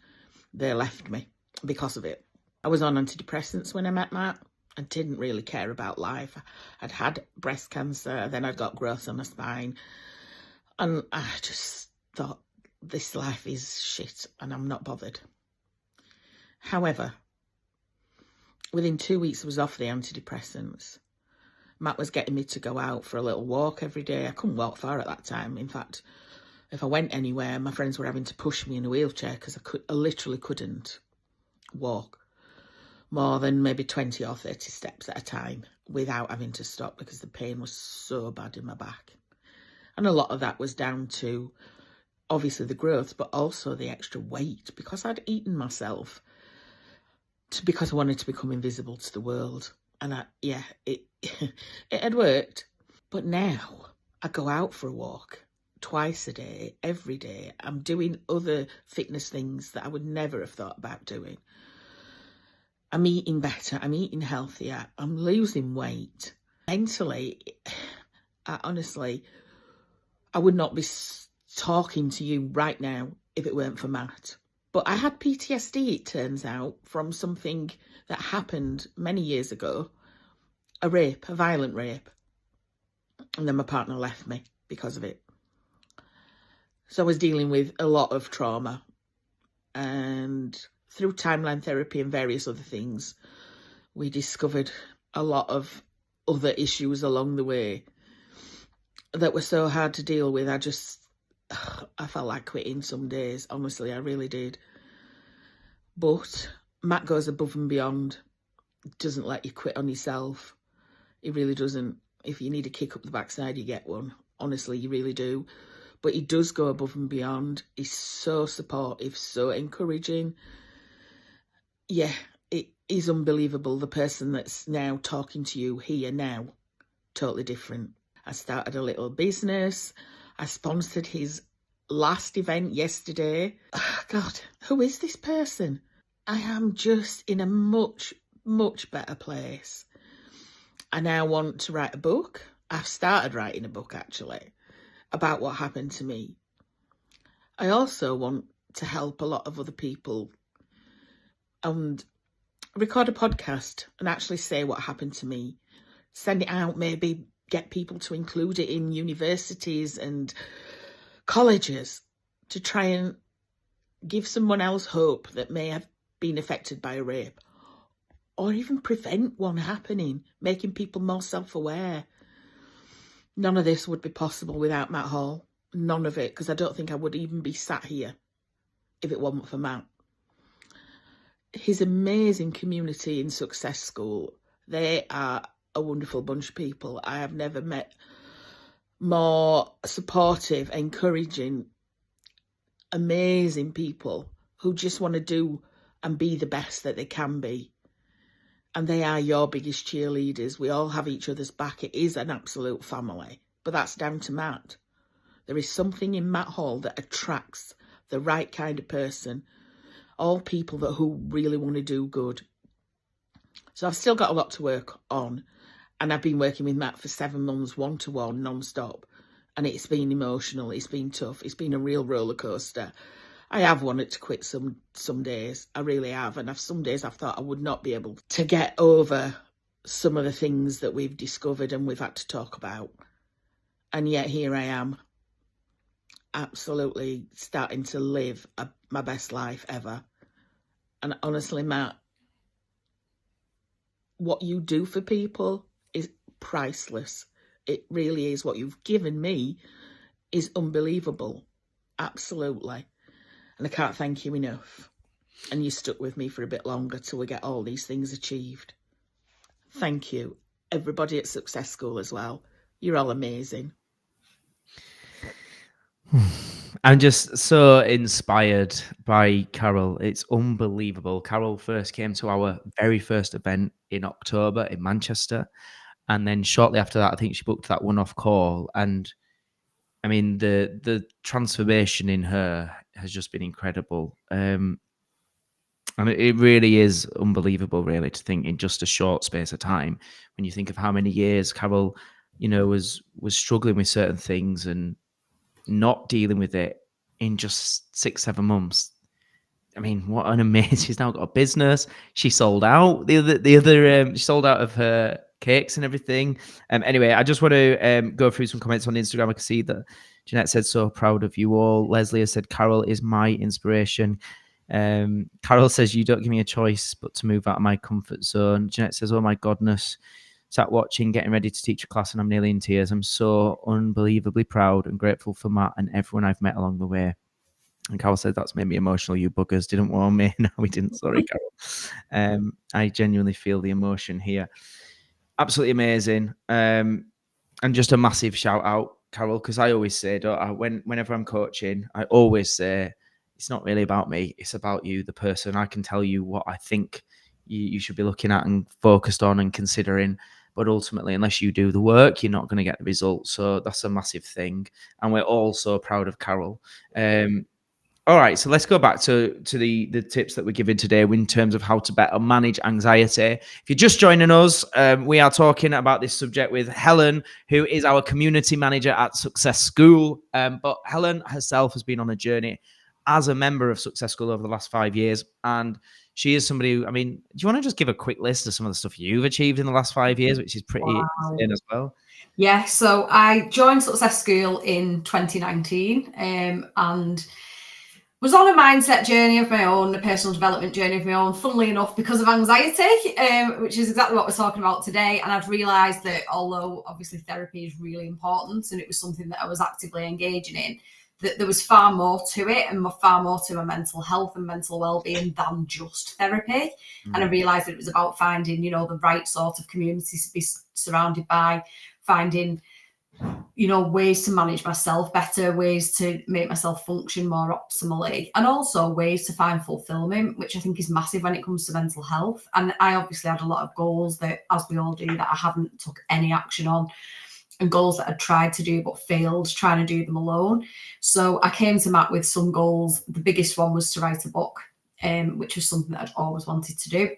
they left me because of it. I was on antidepressants when I met Matt and didn't really care about life. I'd had breast cancer, then I'd got growths on my spine, and I just thought, this life is shit and I'm not bothered. However, within 2 weeks I was off the antidepressants. Matt was getting me to go out for a little walk every day. I couldn't walk far at that time. In fact, if I went anywhere, my friends were having to push me in a wheelchair because I literally couldn't walk more than maybe 20 or 30 steps at a time without having to stop because the pain was so bad in my back. And a lot of that was down to obviously the growth, but also the extra weight because I'd eaten myself because I wanted to become invisible to the world. And it had worked. But now I go out for a walk twice a day, every day. I'm doing other fitness things that I would never have thought about doing. I'm eating better. I'm eating healthier. I'm losing weight. Mentally, I would not be talking to you right now if it weren't for Matt. But I had PTSD, it turns out, from something that happened many years ago. A violent rape. And then my partner left me because of it. So I was dealing with a lot of trauma. And through timeline therapy and various other things, we discovered a lot of other issues along the way that were so hard to deal with. I felt like quitting some days. Honestly, I really did. But Matt goes above and beyond. Doesn't let you quit on yourself. He really doesn't. If you need a kick up the backside, you get one. Honestly, you really do. But he does go above and beyond. He's so supportive, so encouraging. Yeah, it is unbelievable. The person that's now talking to you here now, totally different. I started a little business. I sponsored his last event yesterday. Oh, God, who is this person? I am just in a much, much better place. I now want to write a book. I've started writing a book, actually. about what happened to me. I also want to help a lot of other people and record a podcast and actually say what happened to me, send it out, maybe get people to include it in universities and colleges to try and give someone else hope that may have been affected by a rape, or even prevent one happening, making people more self-aware. None of this would be possible without Matt Hall. None of it, because I don't think I would even be sat here if it wasn't for Matt. His amazing community in Success School, they are a wonderful bunch of people. I have never met more supportive, encouraging, amazing people who just want to do and be the best that they can be. And they are your biggest cheerleaders. We all have each other's back. It is an absolute family. But that's down to Matt. There is something in Matt Hall that attracts the right kind of person. All people who really want to do good. So I've still got a lot to work on. And I've been working with Matt for 7 months, one-to-one, non-stop. And it's been emotional. It's been tough. It's been a real roller coaster. I have wanted to quit some days. I really have. And some days I've thought I would not be able to get over some of the things that we've discovered and we've had to talk about. And yet here I am, absolutely starting to live my best life ever. And honestly, Matt, what you do for people is priceless. It really is. What you've given me is unbelievable. Absolutely. And I can't thank you enough. And you stuck with me for a bit longer till we get all these things achieved. Thank you. Everybody at Success School as well. You're all amazing. I'm just so inspired by Carol. It's unbelievable. Carol first came to our very first event in October in Manchester. And then shortly after that, I think she booked that one-off call. And I mean, the transformation in her has just been incredible. And it really is unbelievable, really, to think in just a short space of time, when you think of how many years Carol, was struggling with certain things and not dealing with it in just 6-7 months. I mean, what an amazing! She's now got a business. She sold out she sold out of her cakes and everything. Anyway, I just want to go through some comments on Instagram. I can see that Jeanette said, so proud of you all. Leslie has said, Carol is my inspiration. Carol says, you don't give me a choice but to move out of my comfort zone. Jeanette says, oh my goodness, sat watching, getting ready to teach a class and I'm nearly in tears. I'm so unbelievably proud and grateful for Matt and everyone I've met along the way. And Carol said, that's made me emotional. You buggers didn't warn me. No, we didn't. Sorry, Carol. I genuinely feel the emotion here. Absolutely amazing. And just a massive shout out, Carol, because I always say, whenever I'm coaching, I always say, it's not really about me. It's about you, the person. I can tell you what I think you should be looking at and focused on and considering. But ultimately, unless you do the work, you're not going to get the results. So that's a massive thing. And we're all so proud of Carol. All right, so let's go back to the tips that we're giving today in terms of how to better manage anxiety. If you're just joining us, we are talking about this subject with Helen, who is our community manager at Success School. But Helen herself has been on a journey as a member of Success School over the last 5 years. And she is somebody who, I mean, do you want to just give a quick list of some of the stuff you've achieved in the last 5 years, which is pretty insane as well? Yeah, so I joined Success School in 2019 and was on a mindset journey of my own, a personal development journey of my own, funnily enough, because of anxiety, which is exactly what we're talking about today. And I've realised that although obviously therapy is really important and it was something that I was actively engaging in, that there was far more to it and far more to my mental health and mental well-being than just therapy. And I realised that it was about finding, the right sort of community to be surrounded by, finding ways to manage myself better, ways to make myself function more optimally, and also ways to find fulfillment, which I think is massive when it comes to mental health. And I obviously had a lot of goals that, as we all do, that I haven't took any action on, and goals that I'd tried to do but failed trying to do them alone. So I came to Matt with some goals. The biggest one was to write a book, which was something that I'd always wanted to do,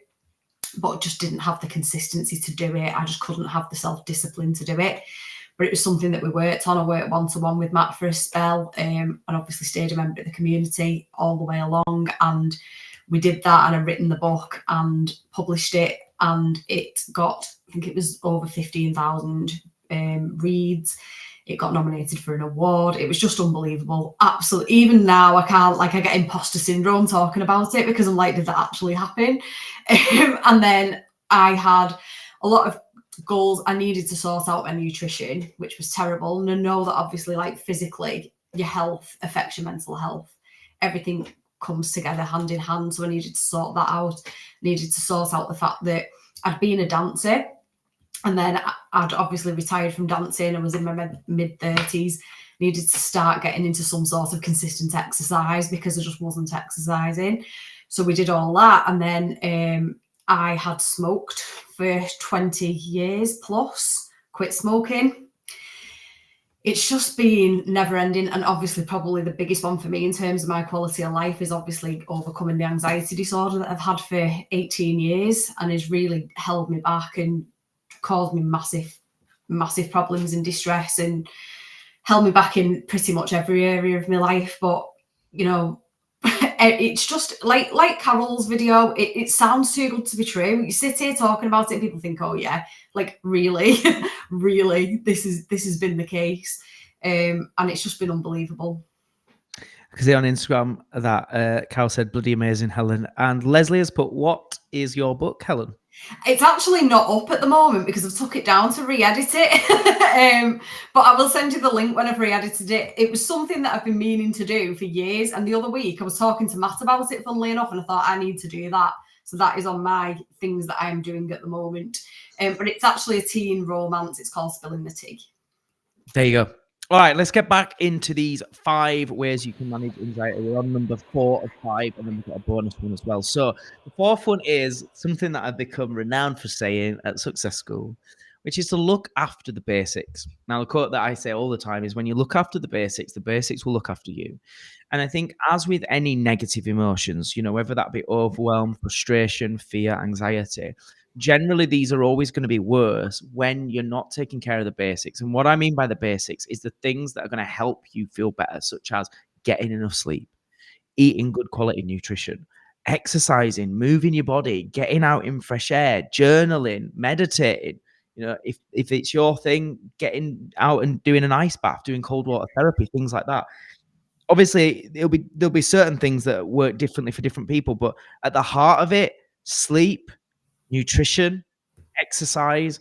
but just didn't have the consistency to do it. I just couldn't have the self-discipline to do it. but it was something that we worked on. I worked one-to-one with Matt for a spell, and obviously stayed a member of the community all the way along. And we did that, and I've written the book and published it, and it got, I think it was over 15,000 reads. It got nominated for an award. It was just unbelievable. Absolutely. Even now, I get imposter syndrome talking about it, because I'm like, did that actually happen? And then I had a lot of goals. I needed to sort out my nutrition, which was terrible. And I know that obviously, like, physically, your health affects your mental health. Everything comes together hand in hand. So I needed to sort that out. Needed to sort out the fact that I'd been a dancer, and then I'd obviously retired from dancing. I was in my mid-30s. Needed to start getting into some sort of consistent exercise, because I just wasn't exercising. So we did all that. And then I had smoked for 20 years plus, quit smoking. It's just been never ending. And obviously probably the biggest one for me in terms of my quality of life is obviously overcoming the anxiety disorder that I've had for 18 years and has really held me back and caused me massive problems and distress, and held me back in pretty much every area of my life. But, you know, it's just like Carol's video. It sounds too good to be true. You sit here talking about it and people think, oh yeah, like really, really, this has been the case. And it's just been unbelievable. I can see on Instagram that Carol said, bloody amazing, Helen. And Leslie has put, what is your book, Helen? It's actually not up at the moment because I've took it down to re-edit it. But I will send you the link when I've re-edited it. It was something that I've been meaning to do for years. And the other week I was talking to Matt about it, funnily enough, and I thought I need to do that. So that is on my things that I am doing at the moment. But it's actually a teen romance. It's called Spilling the Tea. There you go. All right, let's get back into these 5 ways you can manage anxiety. We're on number 4 of 5, and then we've got a bonus one as well. So the 4th one is something that I've become renowned for saying at Success School, which is to look after the basics. Now, the quote that I say all the time is, when you look after the basics will look after you. And I think, as with any negative emotions, you know, whether that be overwhelm, frustration, fear, anxiety, generally these are always going to be worse when you're not taking care of the basics. And what I mean by the basics is the things that are going to help you feel better, such as getting enough sleep, eating good quality nutrition, exercising, moving your body, getting out in fresh air, journaling, meditating. You know, if it's your thing, getting out and doing an ice bath, doing cold water therapy, things like that. Obviously, there'll be certain things that work differently for different people, but at the heart of it, sleep, nutrition, exercise,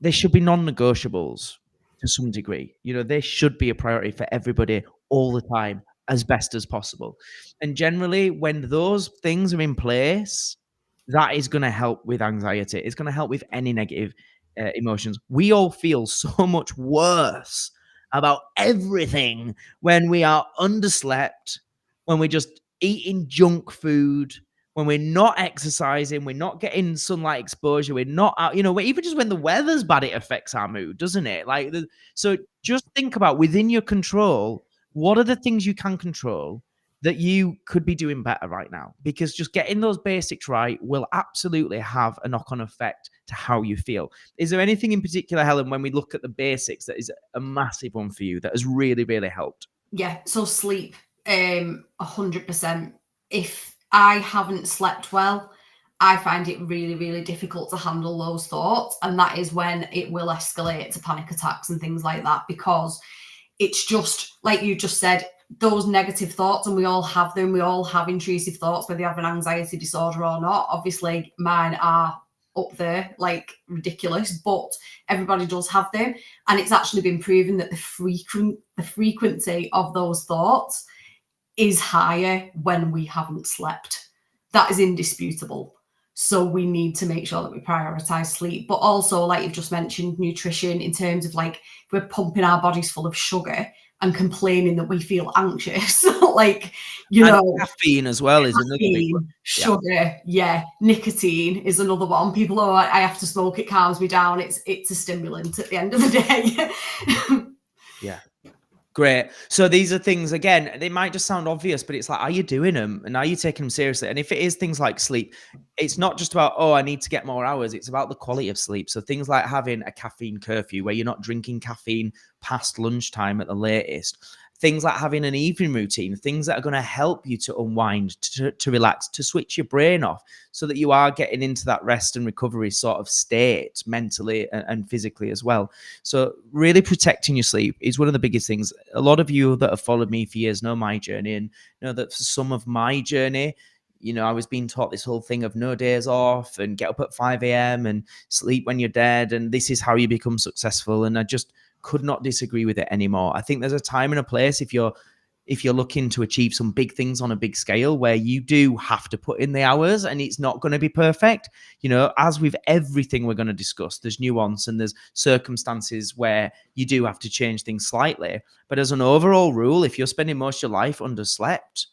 they should be non-negotiables to some degree. You know, they should be a priority for everybody all the time, as best as possible. And generally, when those things are in place, that is going to help with anxiety. It's going to help with any negative emotions. We all feel so much worse about everything when we are underslept, when we're just eating junk food, when we're not exercising, we're not getting sunlight exposure, we're not out, you know, even just when the weather's bad, it affects our mood, doesn't it? Like, so just think about, within your control, what are the things you can control that you could be doing better right now? Because just getting those basics right will absolutely have a knock-on effect to how you feel. Is there anything in particular, Helen, when we look at the basics, that is a massive one for you that has really, really helped? Yeah, so sleep, 100%. If I haven't slept well, I find it really, really difficult to handle those thoughts. And that is when it will escalate to panic attacks and things like that, because it's just, like you just said, those negative thoughts, and we all have them. We all have intrusive thoughts, whether you have an anxiety disorder or not. Obviously, mine are up there, like ridiculous, but everybody does have them. And it's actually been proven that the frequency of those thoughts is higher when we haven't slept. That is indisputable. So we need to make sure that we prioritize sleep, but also, like you've just mentioned, nutrition, in terms of, like, if we're pumping our bodies full of sugar and complaining that we feel anxious, like, you know, caffeine as well is another big one. Sugar, yeah. Nicotine is another one. People, oh, I have to smoke, it calms me down. It's a stimulant at the end of the day. Yeah. Great. So these are things, again, they might just sound obvious, but it's like, are you doing them? And are you taking them seriously? And if it is things like sleep, it's not just about, oh, I need to get more hours. It's about the quality of sleep. So things like having a caffeine curfew where you're not drinking caffeine past lunchtime at the latest. Things like having an evening routine, things that are going to help you to unwind, to relax, to switch your brain off so that you are getting into that rest and recovery sort of state mentally and physically as well. So really protecting your sleep is one of the biggest things. A lot of you that have followed me for years know my journey and know that for some of my journey, I was being taught this whole thing of no days off and get up at 5 a.m. and sleep when you're dead. And this is how you become successful. And I just could not disagree with it anymore. I think there's a time and a place if you're looking to achieve some big things on a big scale where you do have to put in the hours and it's not going to be perfect. As with everything we're going to discuss, there's nuance and there's circumstances where you do have to change things slightly. But as an overall rule, if you're spending most of your life underslept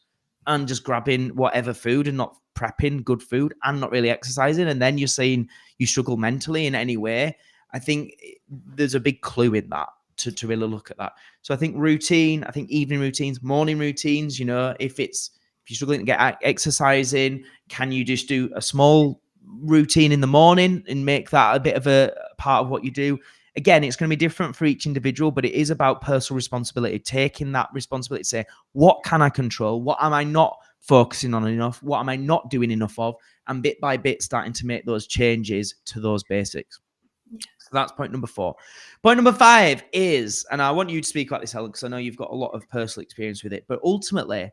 and just grabbing whatever food and not prepping good food and not really exercising, and then you're saying you struggle mentally in any way, I think there's a big clue in that to really look at that. So I think routine, I think evening routines, morning routines, if you're struggling to get exercise in, can you just do a small routine in the morning and make that a bit of a part of what you do? Again, it's going to be different for each individual, but it is about personal responsibility, taking that responsibility to say, what can I control? What am I not focusing on enough? What am I not doing enough of? And bit by bit, starting to make those changes to those basics. So that's point number 4. Point number 5 is, and I want you to speak about this, Helen, because I know you've got a lot of personal experience with it, but ultimately,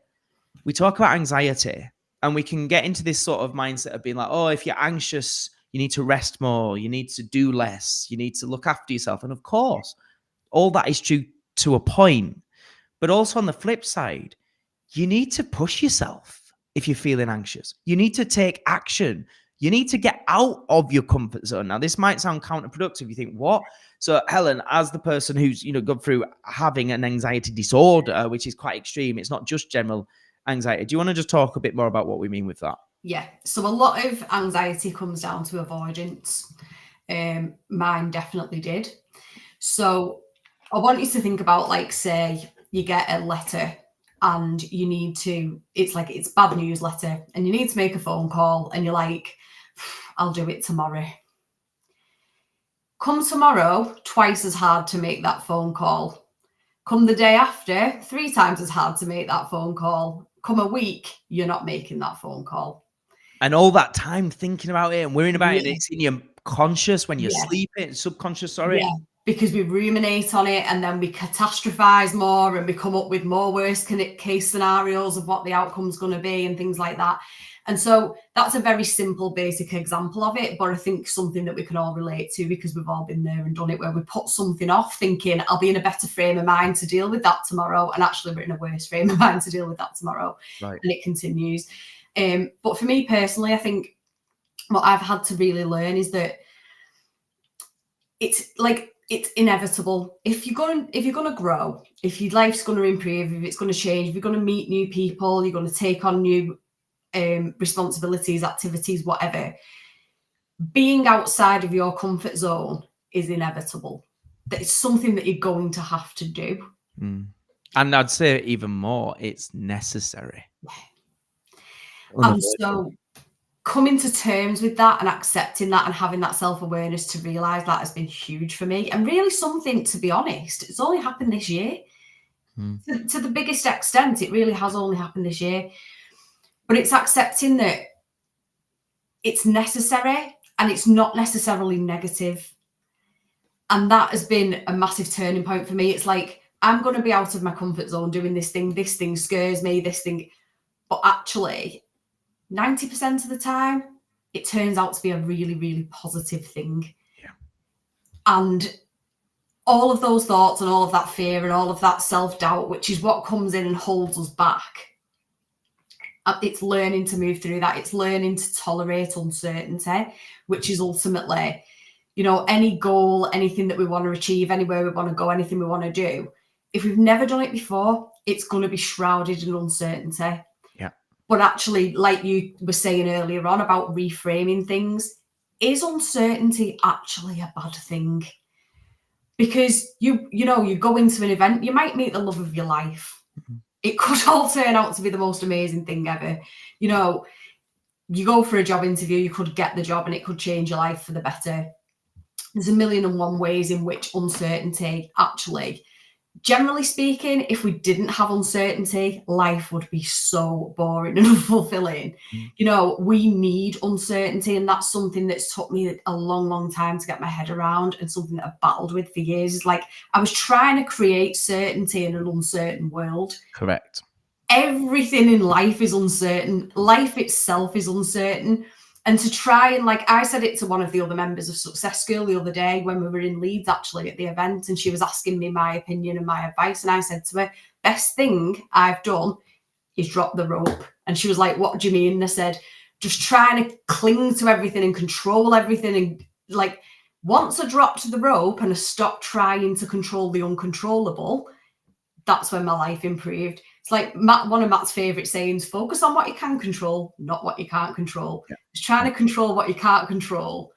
we talk about anxiety and we can get into this sort of mindset of being like, oh, if you're anxious, you need to rest more, you need to do less, you need to look after yourself. And of course, all that is true to a point. But also on the flip side, you need to push yourself if you're feeling anxious. You need to take action. You need to get out of your comfort zone. Now, this might sound counterproductive. You think, what? So, Helen, as the person who's, gone through having an anxiety disorder, which is quite extreme, it's not just general anxiety. Do you want to just talk a bit more about what we mean with that? Yeah. So a lot of anxiety comes down to avoidance. Mine definitely did. So I want you to think about, like, say you get a letter and you need to, it's bad news letter and you need to make a phone call and you're like, I'll do it tomorrow. Come tomorrow, twice as hard to make that phone call. Come the day after, 3 times as hard to make that phone call. Come a week, you're not making that phone call. And all that time thinking about it and worrying about it, it's in your conscious when you're sleeping, subconscious, sorry. Yeah, because we ruminate on it and then we catastrophize more and we come up with more worst case scenarios of what the outcome's going to be and things like that. And so that's a very simple, basic example of it, but I think something that we can all relate to because we've all been there and done it, where we put something off thinking I'll be in a better frame of mind to deal with that tomorrow, and actually we're in a worse frame of mind to deal with that tomorrow. Right. And it continues. But for me personally, I think what I've had to really learn is that it's inevitable. If you're going to grow, if your life's going to improve, if it's going to change, if you're going to meet new people, you're going to take on new responsibilities, activities, whatever, being outside of your comfort zone is inevitable. That it's something that you're going to have to do. And I'd say even more, it's necessary. And so coming to terms with that and accepting that and having that self-awareness to realise that has been huge for me. And really something, to be honest, it's only happened this year. To the biggest extent, it really has only happened this year. But it's accepting that it's necessary and it's not necessarily negative. And that has been a massive turning point for me. It's like, I'm going to be out of my comfort zone doing this thing scares me, this thing. But actually, 90% of the time, it turns out to be a really, really positive thing. Yeah. And all of those thoughts and all of that fear and all of that self-doubt, which is what comes in and holds us back, it's learning to move through that. It's learning to tolerate uncertainty, which is ultimately, any goal, anything that we want to achieve, anywhere we want to go, anything we want to do. If we've never done it before, it's going to be shrouded in uncertainty. Yeah. But actually, like you were saying earlier on about reframing things, is uncertainty actually a bad thing? because you go into an event, you might meet the love of your life. It could all turn out to be the most amazing thing ever. You know, you go for a job interview, you could get the job and it could change your life for the better. There's a million and one ways in which uncertainty actually, generally speaking, if we didn't have uncertainty, life would be so boring and unfulfilling. You know, we need uncertainty, and that's something that's took me a long, long time to get my head around, and something that I've battled with for years. Is like I was trying to create certainty in an uncertain world. Correct. Everything in life is uncertain. Life itself is uncertain. And to try and, like, I said it to one of the other members of Success School the other day when we were in Leeds, actually, at the event, and she was asking me my opinion and my advice. And I said to her, best thing I've done is drop the rope. And she was like, what do you mean? And I said, just trying to cling to everything and control everything. And like, once I dropped the rope and I stopped trying to control the uncontrollable, that's when my life improved. It's like one of Matt's favourite sayings, focus on what you can control, not what you can't control. Yeah. Just trying to control what you can't control,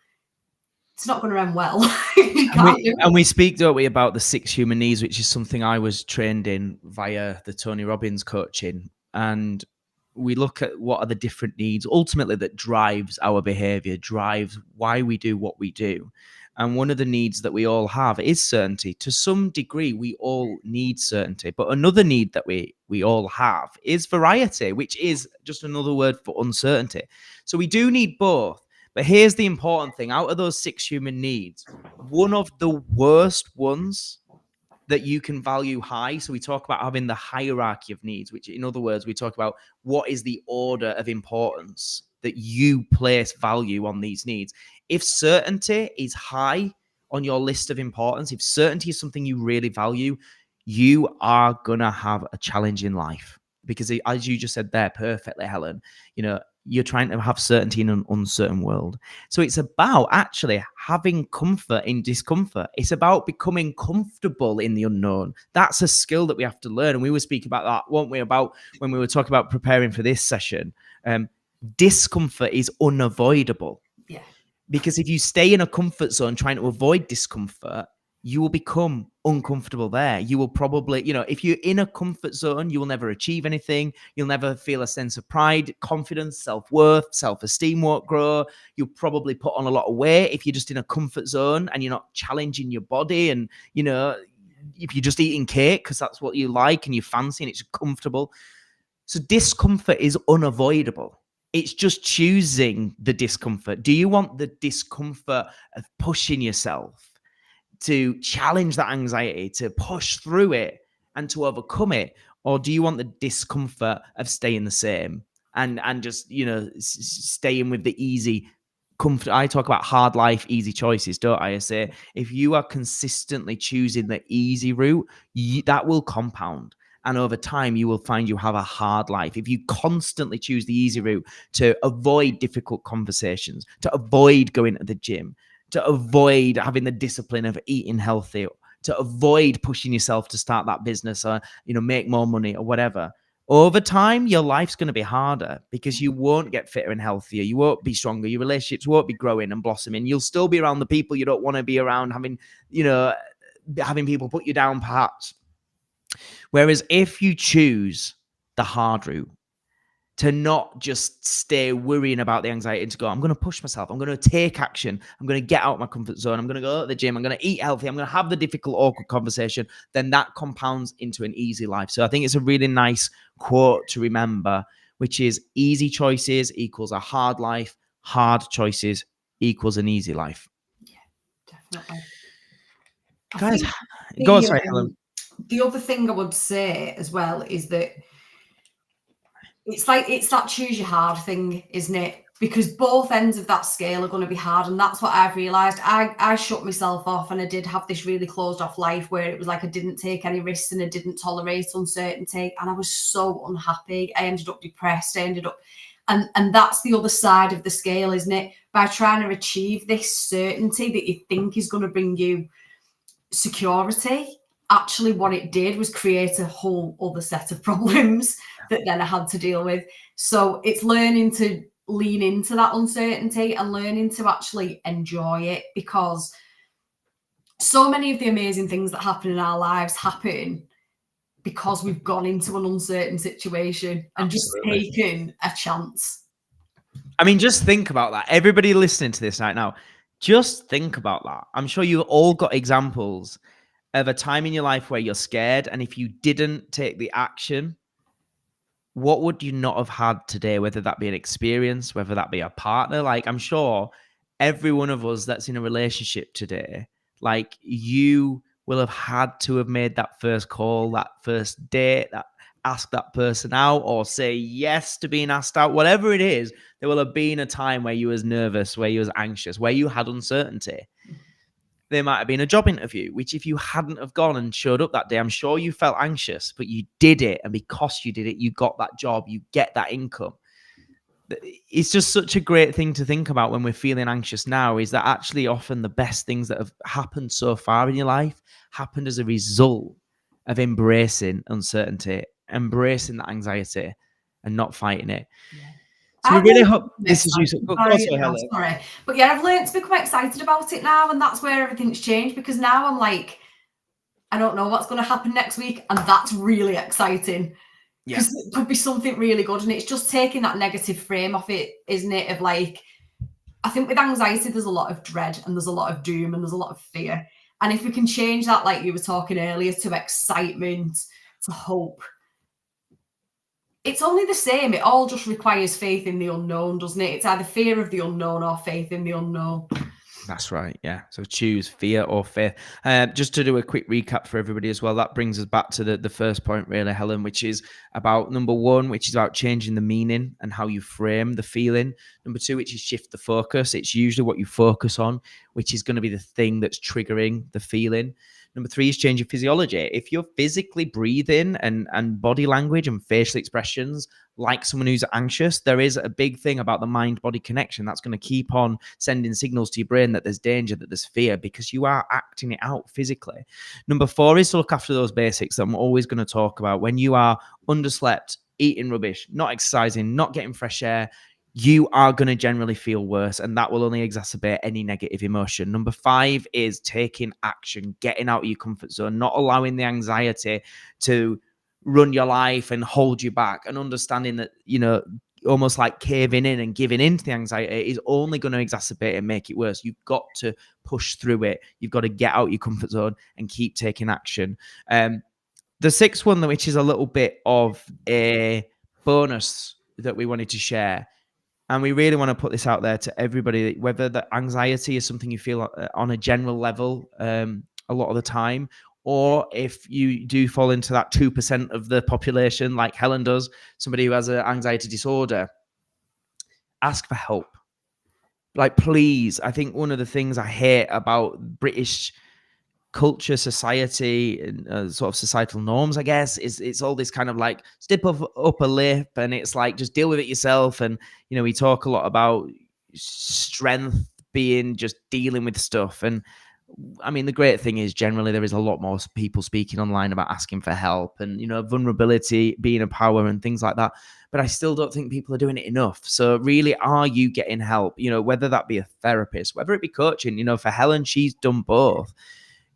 it's not going to end well. And we speak, don't we, about the 6 human needs, which is something I was trained in via the Tony Robbins coaching. And we look at what are the different needs ultimately that drives our behaviour, drives why we do what we do. And one of the needs that we all have is certainty. To some degree, we all need certainty. But another need that we all have is variety, which is just another word for uncertainty. So we do need both. But here's the important thing. Out of those 6 human needs, one of the worst ones that you can value high. So we talk about having the hierarchy of needs, which in other words, we talk about what is the order of importance that you place value on these needs. If certainty is high on your list of importance, if certainty is something you really value, you are going to have a challenge in life. Because as you just said there perfectly, Helen, you know, you're trying to have certainty in an uncertain world. So it's about actually having comfort in discomfort. It's about becoming comfortable in the unknown. That's a skill that we have to learn. And we were speaking about that, weren't we, about when we were talking about preparing for this session. Discomfort is unavoidable. Yeah. Because if you stay in a comfort zone trying to avoid discomfort, you will become uncomfortable there. You will probably, you know, if you're in a comfort zone, you will never achieve anything. You'll never feel a sense of pride, confidence, self-worth, self-esteem won't grow. You'll probably put on a lot of weight if you're just in a comfort zone and you're not challenging your body. And, you know, if you're just eating cake because that's what you like and you fancy and it's comfortable. So discomfort is unavoidable. It's just choosing the discomfort. Do you want the discomfort of pushing yourself to challenge that anxiety, to push through it and to overcome it? Or do you want the discomfort of staying the same and just, you know, staying with the easy comfort? I talk about hard life, easy choices, don't I? I say, if you are consistently choosing the easy route, that will compound. And over time, you will find you have a hard life. If you constantly choose the easy route to avoid difficult conversations, to avoid going to the gym, to avoid having the discipline of eating healthy, to avoid pushing yourself to start that business or, you know, make more money or whatever, over time, your life's going to be harder because you won't get fitter and healthier. You won't be stronger. Your relationships won't be growing and blossoming. You'll still be around the people you don't want to be around, having people put you down perhaps. Whereas if you choose the hard route, to not just stay worrying about the anxiety and to go, I'm going to push myself. I'm going to take action. I'm going to get out of my comfort zone. I'm going to go to the gym. I'm going to eat healthy. I'm going to have the difficult, awkward conversation. Then that compounds into an easy life. So I think it's a really nice quote to remember, which is easy choices equals a hard life. Hard choices equals an easy life. Yeah, definitely. Guys, go on, sorry, Helen. The other thing I would say as well is that it's that choose your hard thing, isn't it? Because both ends of that scale are going to be hard. And that's what I've realised. I shut myself off and I did have this really closed off life where it was like I didn't take any risks and I didn't tolerate uncertainty. And I was so unhappy. I ended up depressed. And that's the other side of the scale, isn't it? By trying to achieve this certainty that you think is going to bring you security, actually what it did was create a whole other set of problems that then I had to deal with. So it's learning to lean into that uncertainty and learning to actually enjoy it, because so many of the amazing things that happen in our lives happen because we've gone into an uncertain situation and Absolutely. just taken a chance. I mean, just think about that. Everybody listening to this right now, just think about that. I'm sure you all got examples of a time in your life where you're scared, and if you didn't take the action, what would you not have had today? Whether that be an experience, whether that be a partner. Like, I'm sure every one of us that's in a relationship today, like, you will have had to have made that first call, that first date, that ask that person out or say yes to being asked out, whatever it is. There will have been a time where you was nervous, where you was anxious, where you had uncertainty. There might have been a job interview, which if you hadn't have gone and showed up that day, I'm sure you felt anxious, but you did it. And because you did it, you got that job, you get that income. It's just such a great thing to think about when we're feeling anxious now, is that actually often the best things that have happened so far in your life happened as a result of embracing uncertainty, embracing that anxiety and not fighting it. Yeah. So we really hope this is useful. Sorry. But yeah, I've learned to become excited about it now, and that's where everything's changed, because now I'm like, I don't know what's going to happen next week, and that's really exciting. Because it could be something really good, and it's just taking that negative frame off it, isn't it? Of like, I think with anxiety, there's a lot of dread, and there's a lot of doom, and there's a lot of fear. And if we can change that, like you were talking earlier, to excitement, to hope, it's only the same. It all just requires faith in the unknown, doesn't it? It's either fear of the unknown or faith in the unknown. That's right. Yeah. So choose fear or faith. Just to do a quick recap for everybody as well, that brings us back to the first point, really, Helen, which is about number one, which is about changing the meaning and how you frame the feeling. Number two, which is shift the focus. It's usually what you focus on, which is going to be the thing that's triggering the feeling. Number three is change your physiology. If you're physically breathing and body language and facial expressions like someone who's anxious, there is a big thing about the mind-body connection that's going to keep on sending signals to your brain that there's danger, that there's fear, because you are acting it out physically. Number four is to look after those basics that I'm always going to talk about. When you are underslept, eating rubbish, not exercising, not getting fresh air, you are going to generally feel worse, and that will only exacerbate any negative emotion. Number five is taking action, getting out of your comfort zone, not allowing the anxiety to run your life and hold you back, and understanding that, you know, almost like caving in and giving in to the anxiety is only going to exacerbate and make it worse. You've got to push through it. You've got to get out your comfort zone and keep taking action. The sixth one, which is a little bit of a bonus that we wanted to share, and we really want to put this out there to everybody, whether the anxiety is something you feel on a general level a lot of the time, or if you do fall into that 2% of the population, like Helen does, somebody who has an anxiety disorder, ask for help. Like, please. I think one of the things I hate about British culture, society, and sort of societal norms, I guess, is it's all this kind of like step up a lip, and it's like, just deal with it yourself. And, you know, we talk a lot about strength being just dealing with stuff. And I mean, the great thing is generally there is a lot more people speaking online about asking for help and, you know, vulnerability being a power and things like that. But I still don't think people are doing it enough. So really, are you getting help? You know, whether that be a therapist, whether it be coaching, you know, for Helen, she's done both.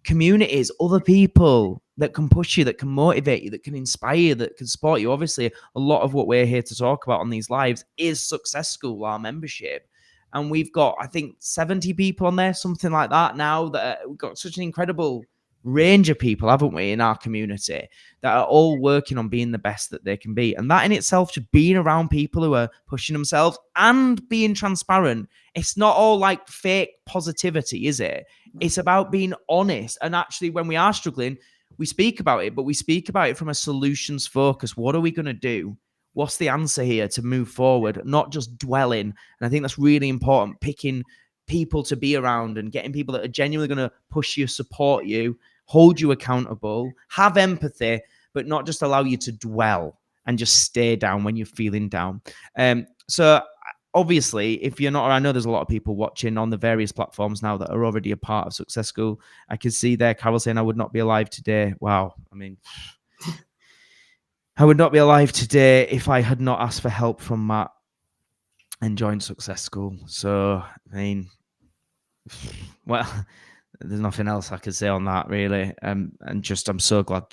Communities, other people that can push you, that can motivate you, that can inspire you, that can support you. Obviously, a lot of what we're here to talk about on these lives is Success School, our membership. And we've got, I think, 70 people on there, something like that now. That we've got such an incredible range of people, haven't we, in our community, that are all working on being the best that they can be. And that in itself, just being around people who are pushing themselves and being transparent, it's not all like fake positivity, is it? It's about being honest. And actually, when we are struggling, we speak about it, but we speak about it from a solutions focus. What are we going to do? What's the answer here to move forward? Not just dwelling. And I think that's really important, picking people to be around and getting people that are genuinely going to push you, support you, hold you accountable, have empathy, but not just allow you to dwell and just stay down when you're feeling down. So obviously, if you're not, I know there's a lot of people watching on the various platforms now that are already a part of Success School. I can see there Carol saying, I would not be alive today. Wow. I mean, I would not be alive today if I had not asked for help from Matt and joined Success School. So, I mean, well, There's nothing else I could say on that, really. And just I'm so glad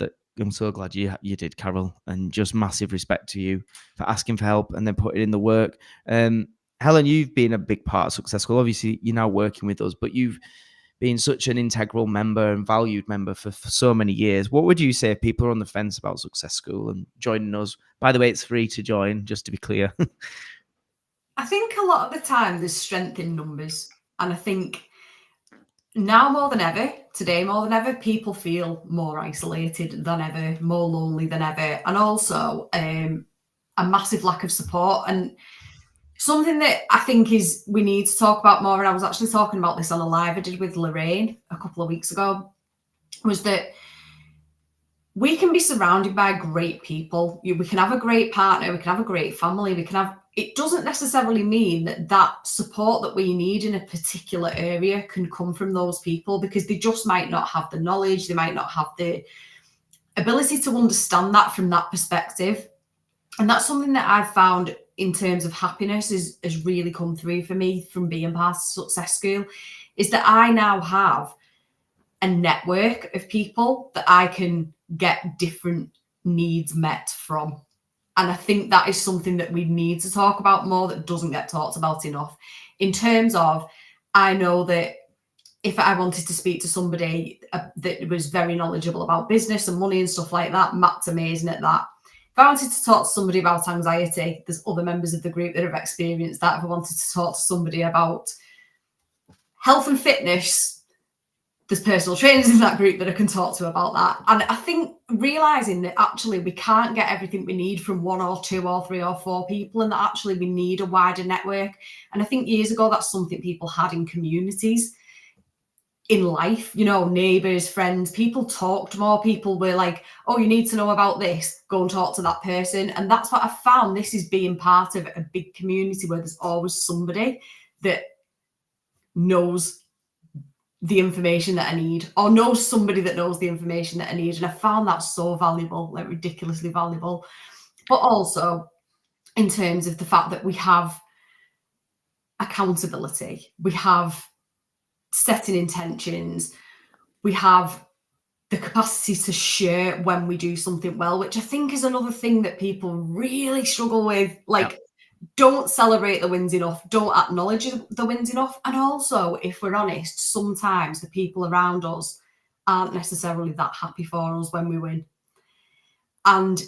you did, Carol, and just massive respect to you for asking for help and then putting in the work. Helen, you've been a big part of Success School. Obviously, you're now working with us, but you've been such an integral member and valued member for so many years. What would you say if people are on the fence about Success School and joining us? By the way, it's free to join, just to be clear. I think a lot of the time there's strength in numbers. And I think now more than ever, today more than ever, people feel more isolated than ever, more lonely than ever, and also a massive lack of support. And something that I think is we need to talk about more, and I was actually talking about this on a live I did with Lorraine a couple of weeks ago, was that we can be surrounded by great people. We can have a great partner, we can have a great family, it doesn't necessarily mean that support that we need in a particular area can come from those people, because they just might not have the knowledge, they might not have the ability to understand that from that perspective. And that's something that I've found in terms of happiness has really come through for me from being part of Success School, is that I now have a network of people that I can get different needs met from. And I think that is something that we need to talk about more, that doesn't get talked about enough. In terms of, I know that if I wanted to speak to somebody that was very knowledgeable about business and money and stuff like that, Matt's amazing at that. If I wanted to talk to somebody about anxiety, there's other members of the group that have experienced that. If I wanted to talk to somebody about health and fitness, there's personal trainers in that group that I can talk to about that. And I think realizing that actually we can't get everything we need from one or two or three or four people, and that actually we need a wider network. And I think years ago, that's something people had in communities, in life, neighbours, friends. People talked more. People were like, oh, you need to know about this, go and talk to that person. And that's what I found. This is being part of a big community where there's always somebody that knows the information that I need, or knows somebody that knows the information that I need. And I found that so valuable, like ridiculously valuable. But also in terms of the fact that we have accountability, we have setting intentions, we have the capacity to share when we do something well, which I think is another thing that people really struggle with. Like, don't celebrate the wins enough, don't acknowledge the wins enough. And also, if we're honest, sometimes the people around us aren't necessarily that happy for us when we win. And,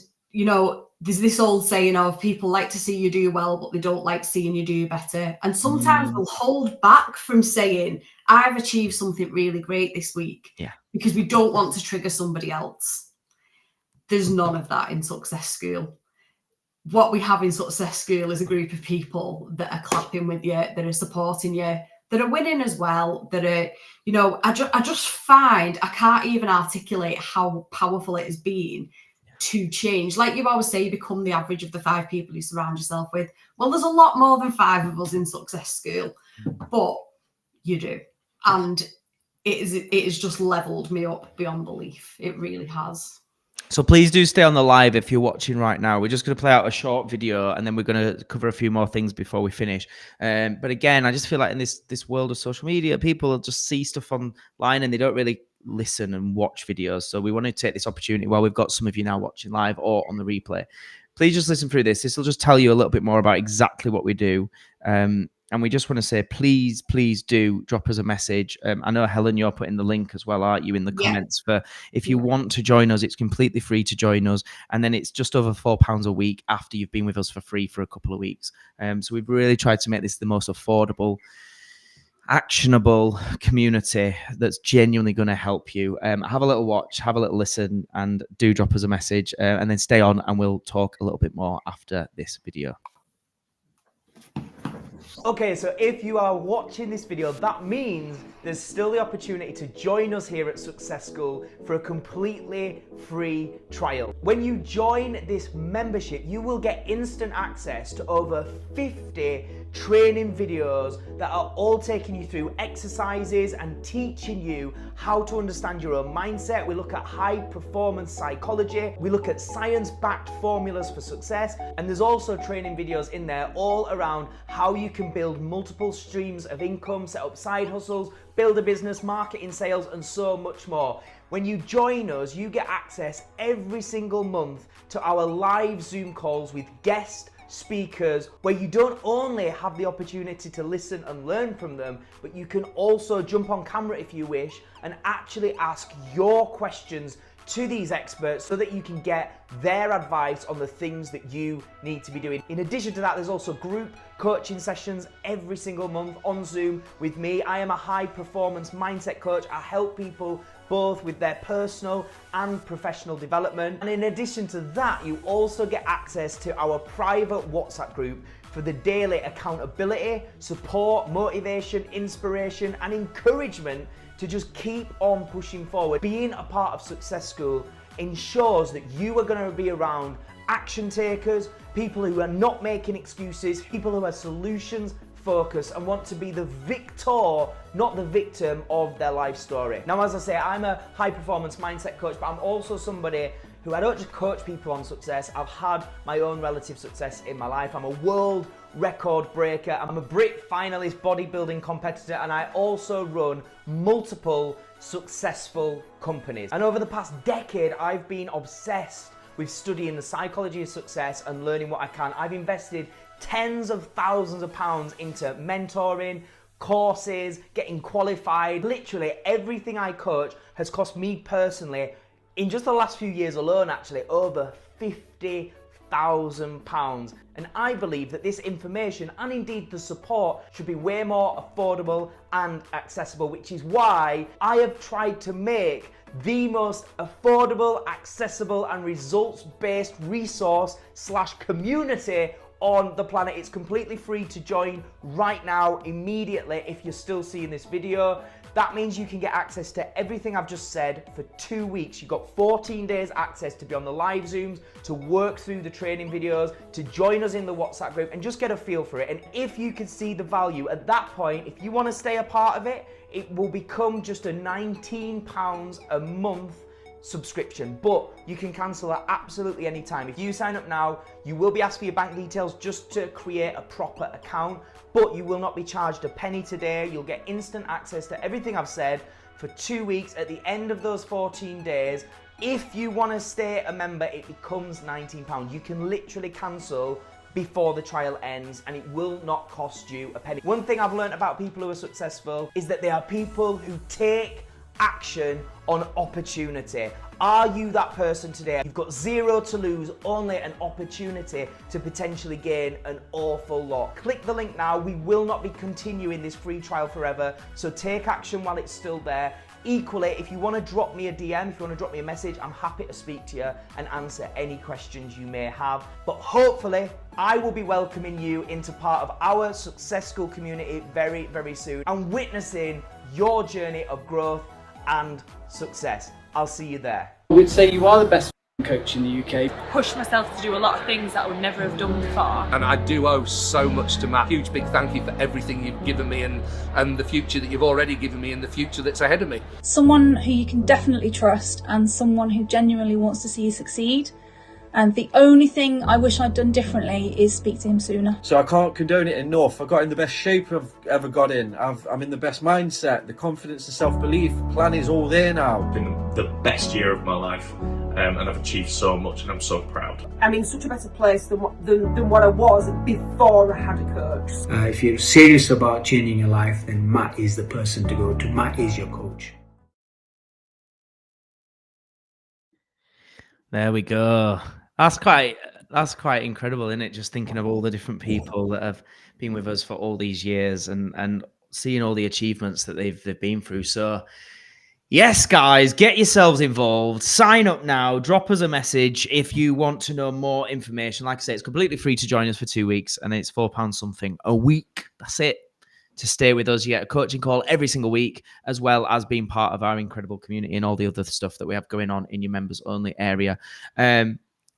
there's this old saying of people like to see you do well, but they don't like seeing you do better. And sometimes we'll hold back from saying, I've achieved something really great this week, because we don't want to trigger somebody else. There's none of that in Success School. What we have in Success School is a group of people that are clapping with you, that are supporting you, that are winning as well, that are, I just find I can't even articulate how powerful it has been to change. Like you always say, you become the average of the 5 people you surround yourself with. Well, there's a lot more than 5 of us in Success School, but you do. And it has just leveled me up beyond belief. It really has. So please do stay on the live if you're watching right now. We're just going to play out a short video and then we're going to cover a few more things before we finish. But again, I just feel like in this world of social media, people will just see stuff online and they don't really listen and watch videos. So we want to take this opportunity while we've got some of you now watching live or on the replay. Please just listen through this. This will just tell you a little bit more about exactly what we do. And we just want to say, please do drop us a message. I know, Helen, you're putting the link as well, aren't you, in the comments for if you want to join us. It's completely free to join us. And then it's just over £4 a week after you've been with us for free for a couple of weeks. So we've really tried to make this the most affordable, actionable community that's genuinely going to help you. Have a little watch, have a little listen, and do drop us a message and then stay on and we'll talk a little bit more after this video. Okay, so if you are watching this video, that means there's still the opportunity to join us here at Success School for a completely free trial. When you join this membership, you will get instant access to over 50 training videos that are all taking you through exercises and teaching you how to understand your own mindset. We look at high performance psychology. We look at science-backed formulas for success. And there's also training videos in there all around how you can build multiple streams of income, set up side hustles, build a business, marketing, sales, and so much more. When you join us, you get access every single month to our live Zoom calls with guest speakers, where you don't only have the opportunity to listen and learn from them, but you can also jump on camera if you wish and actually ask your questions to these experts so that you can get their advice on the things that you need to be doing. In addition to that, there's also group coaching sessions every single month on Zoom with me. I am a high performance mindset coach. I help people both with their personal and professional development. And in addition to that, you also get access to our private WhatsApp group for the daily accountability, support, motivation, inspiration, and encouragement to just keep on pushing forward. Being a part of Success School ensures that you are going to be around action takers, people who are not making excuses, people who are solutions focused and want to be the victor, not the victim of their life story. Now, as I say, I'm a high performance mindset coach, but I'm also somebody who I don't just coach people on success. I've had my own relative success in my life. I'm a world record breaker. I'm a Brit finalist bodybuilding competitor, and I also run multiple successful companies. And over the past decade, I've been obsessed with studying the psychology of success and learning what I can. I've invested tens of thousands of pounds into mentoring, courses, getting qualified. Literally everything I coach has cost me personally, in just the last few years alone actually, over £50,000. And I believe that this information and indeed the support should be way more affordable and accessible, which is why I have tried to make the most affordable, accessible and results-based resource / community on the planet. It's completely free to join right now, immediately, if you're still seeing this video. That means you can get access to everything I've just said for 2 weeks. You've got 14 days access to be on the live Zooms, to work through the training videos, to join us in the WhatsApp group and just get a feel for it. And if you can see the value at that point, if you want to stay a part of it, it will become just a £19 a month subscription, but you can cancel at absolutely any time. If you sign up now, you will be asked for your bank details just to create a proper account, but you will not be charged a penny today. You'll get instant access to everything I've said for 2 weeks. At the end of those 14 days, if you want to stay a member, it becomes £19. You can literally cancel before the trial ends and it will not cost you a penny. One thing I've learned about people who are successful is that they are people who take action on opportunity. Are you that person today? You've got zero to lose, only an opportunity to potentially gain an awful lot. Click the link now. We will not be continuing this free trial forever, so take action while it's still there. Equally, if you want to drop me a DM, if you want to drop me a message, I'm happy to speak to you and answer any questions you may have. But hopefully, I will be welcoming you into part of our Success School community very, very soon and witnessing your journey of growth and success. I'll see you there. I would say you are the best coach in the UK. Push myself to do a lot of things that I would never have done before. And I do owe so much to Matt. Huge big thank you for everything you've given me and the future that you've already given me and the future that's ahead of me. Someone who you can definitely trust and someone who genuinely wants to see you succeed. And the only thing I wish I'd done differently is speak to him sooner. So I can't condone it enough. I got in the best shape I've ever got in. I'm in the best mindset, the confidence, the self-belief. Plan is all there now. It's been the best year of my life, and I've achieved so much, and I'm so proud. I'm in such a better place than what I was before I had a coach. If you're serious about changing your life, then Matt is the person to go to. Matt is your coach. There we go. That's quite incredible, isn't it? Just thinking of all the different people that have been with us for all these years and seeing all the achievements that they've been through. So yes, guys, get yourselves involved. Sign up now. Drop us a message if you want to know more information. Like I say, it's completely free to join us for 2 weeks, and it's £4 something a week. That's it. To stay with us, you get a coaching call every single week, as well as being part of our incredible community and all the other stuff that we have going on in your members only area.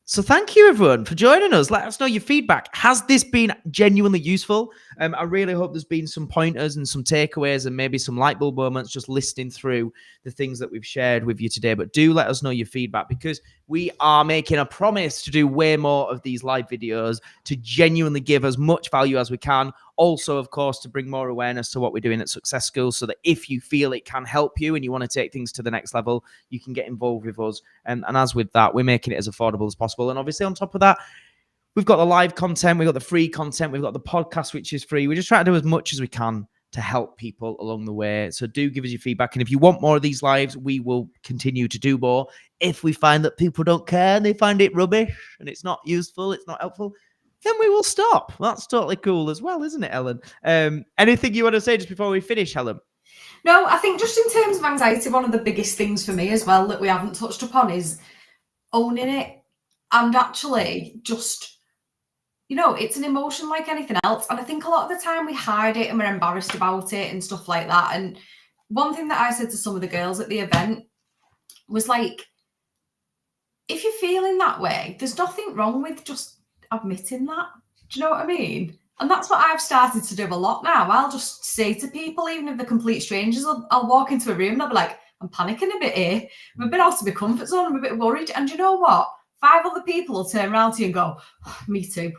So thank you, everyone, for joining us. Let us know your feedback. Has this been genuinely useful? I really hope there's been some pointers and some takeaways and maybe some light bulb moments just listening through the things that we've shared with you today. But do let us know your feedback, because we are making a promise to do way more of these live videos to genuinely give as much value as we can. Also, of course, to bring more awareness to what we're doing at Success School, so that if you feel it can help you and you want to take things to the next level, you can get involved with us. And as with that, we're making it as affordable as possible. And obviously, on top of that, we've got the live content, we've got the free content, we've got the podcast, which is free. We're just trying to do as much as we can to help people along the way. So do give us your feedback. And if you want more of these lives, we will continue to do more. If we find that people don't care and they find it rubbish and it's not useful, it's not helpful, then we will stop. That's totally cool as well, isn't it, Helen? Anything you want to say just before we finish, Helen? No, I think just in terms of anxiety, one of the biggest things for me as well that we haven't touched upon is owning it. And actually just, you know, it's an emotion like anything else. And I think a lot of the time we hide it and we're embarrassed about it and stuff like that. And one thing that I said to some of the girls at the event was like, if you're feeling that way, there's nothing wrong with just admitting that. Do you know what I mean? And that's what I've started to do a lot now. I'll just say to people, even if they're complete strangers, I'll walk into a room and I'll be like, I'm panicking a bit here. I'm a bit out of my comfort zone. I'm a bit worried. And you know what? 5 other people will turn around to you and go, oh, me too.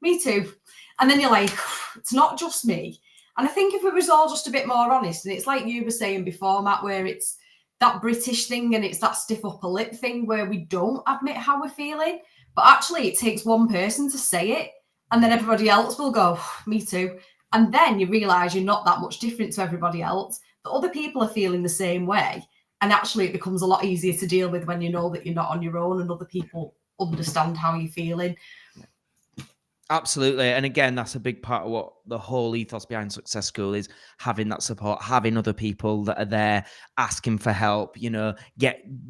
Me too. And then you're like, it's not just me. And I think if we was all just a bit more honest, and it's like you were saying before, Matt, where it's that British thing and it's that stiff upper lip thing where we don't admit how we're feeling. But actually, it takes one person to say it, and then everybody else will go, me too. And then you realise you're not that much different to everybody else. The other people are feeling the same way. And actually, it becomes a lot easier to deal with when you know that you're not on your own and other people understand how you're feeling. Absolutely. And again, that's a big part of what the whole ethos behind Success School is, having that support, having other people that are there asking for help, you know,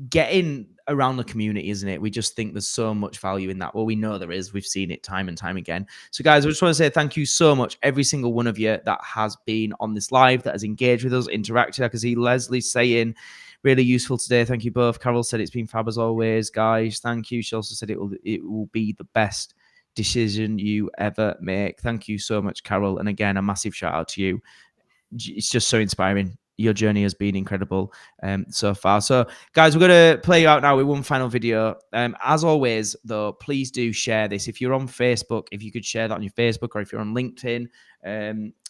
getting around the community, isn't it? We just think there's so much value in that. Well, we know there is. We've seen it time and time again. So guys, I just want to say thank you so much, every single one of you that has been on this live, that has engaged with us, interacted. I can see Leslie saying, really useful today. Thank you both. Carol said it's been fab as always, guys. Thank you. She also said it will be the best decision you ever make. Thank you so much, Carol. And again, a massive shout out to you. It's just so inspiring. Your journey has been incredible so far. So guys, we're going to play you out now with one final video. As always, though, please do share this. If you're on Facebook, if you could share that on your Facebook, or if you're on LinkedIn,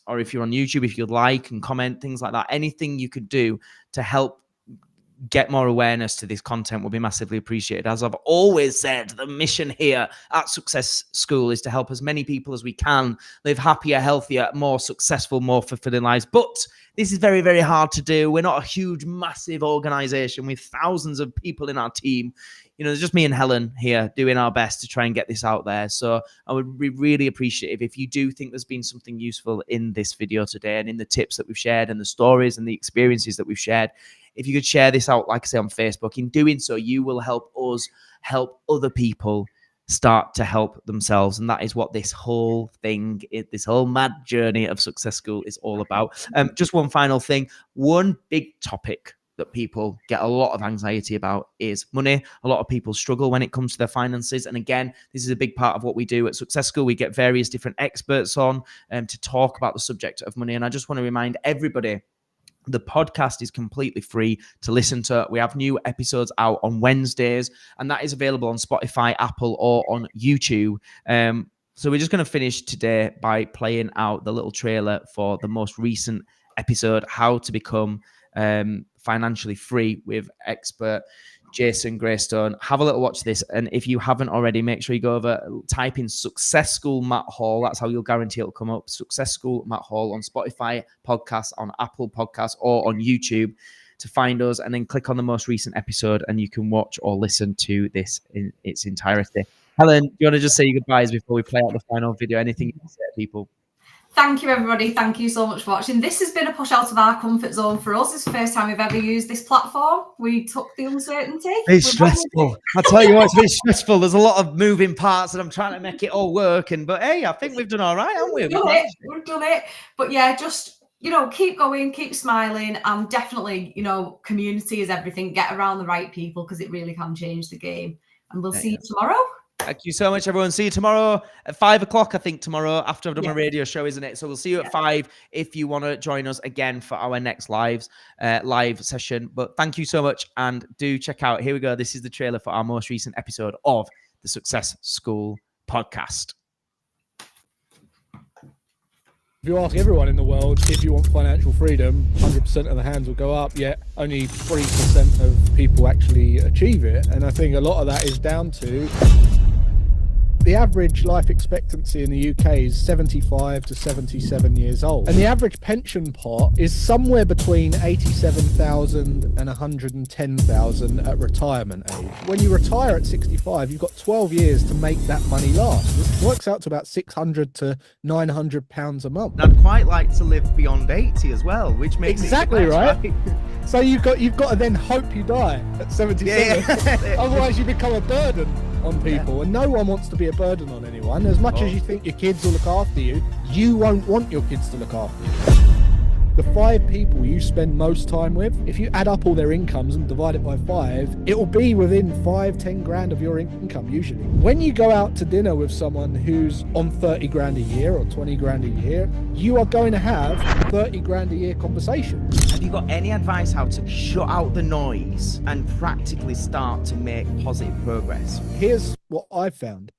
or if you're on YouTube, if you'd like and comment, things like that, anything you could do to help get more awareness to this content will be massively appreciated. As I've always said, the mission here at Success School is to help as many people as we can live happier, healthier, more successful, more fulfilling lives. But this is very, very hard to do. We're not a huge, massive organization with thousands of people in our team. You know, there's just me and Helen here doing our best to try and get this out there. So I would be really appreciative if you do think there's been something useful in this video today and in the tips that we've shared and the stories and the experiences that we've shared. If you could share this out, like I say, on Facebook. In doing so, you will help us help other people start to help themselves. And that is what this whole thing, this whole mad journey of Success School is all about. Just one final thing. One big topic that people get a lot of anxiety about is money. A lot of people struggle when it comes to their finances. And again, this is a big part of what we do at Success School. We get various different experts on to talk about the subject of money. And I just want to remind everybody, the podcast is completely free to listen to. We have new episodes out on Wednesdays, and that is available on Spotify, Apple, or on YouTube. So we're just going to finish today by playing out the little trailer for the most recent episode, How to Become Financially Free, with expert Jason Greystone. Have a little watch this, and if you haven't already, make sure you go over, type in Success School Matt Hall. That's how you'll guarantee it'll come up. Success School Matt Hall on Spotify podcasts, on Apple Podcasts, or on YouTube to find us, and then click on the most recent episode and you can watch or listen to this in its entirety. Helen, do you want to just say your goodbyes before we play out the final video? Anything you can say to people? Thank you, everybody. Thank you so much for watching. This has been a push out of our comfort zone for us. It's the first time we've ever used this platform. We took the uncertainty. It's stressful. I tell you what, it's been stressful. There's a lot of moving parts and I'm trying to make it all work. But hey, I think we've done all right, haven't we? We've done it. But yeah, just, you know, keep going, keep smiling. And definitely, you know, community is everything. Get around the right people because it really can change the game. And we'll see you tomorrow. Thank you so much, everyone. See you tomorrow at 5 o'clock, I think, tomorrow after I've done my radio show, isn't it? So we'll see you at 5 if you want to join us again for our next live session. But thank you so much, and do check out, here we go. This is the trailer for our most recent episode of the Success School podcast. If you ask everyone in the world if you want financial freedom, 100% of the hands will go up, yet only 3% of people actually achieve it. And I think a lot of that is down to the average life expectancy in the UK is 75 to 77 years old. And the average pension pot is somewhere between 87,000 and 110,000 at retirement age. When you retire at 65, you've got 12 years to make that money last. It works out to about 600 to 900 pounds a month. I'd quite like to live beyond 80 as well, which makes exactly it right. So you've got to then hope you die at 77. Otherwise you become a burden on people, and no one wants to be a burden on anyone. As much as you think your kids will look after you, you won't want your kids to look after you. The 5 people you spend most time with, if you add up all their incomes and divide it by 5, it will be within 5-10 grand of your income usually. When you go out to dinner with someone who's on 30 grand a year or 20 grand a year, you are going to have 30 grand a year conversation. Have you got any advice how to shut out the noise and practically start to make positive progress? Here's what I've found.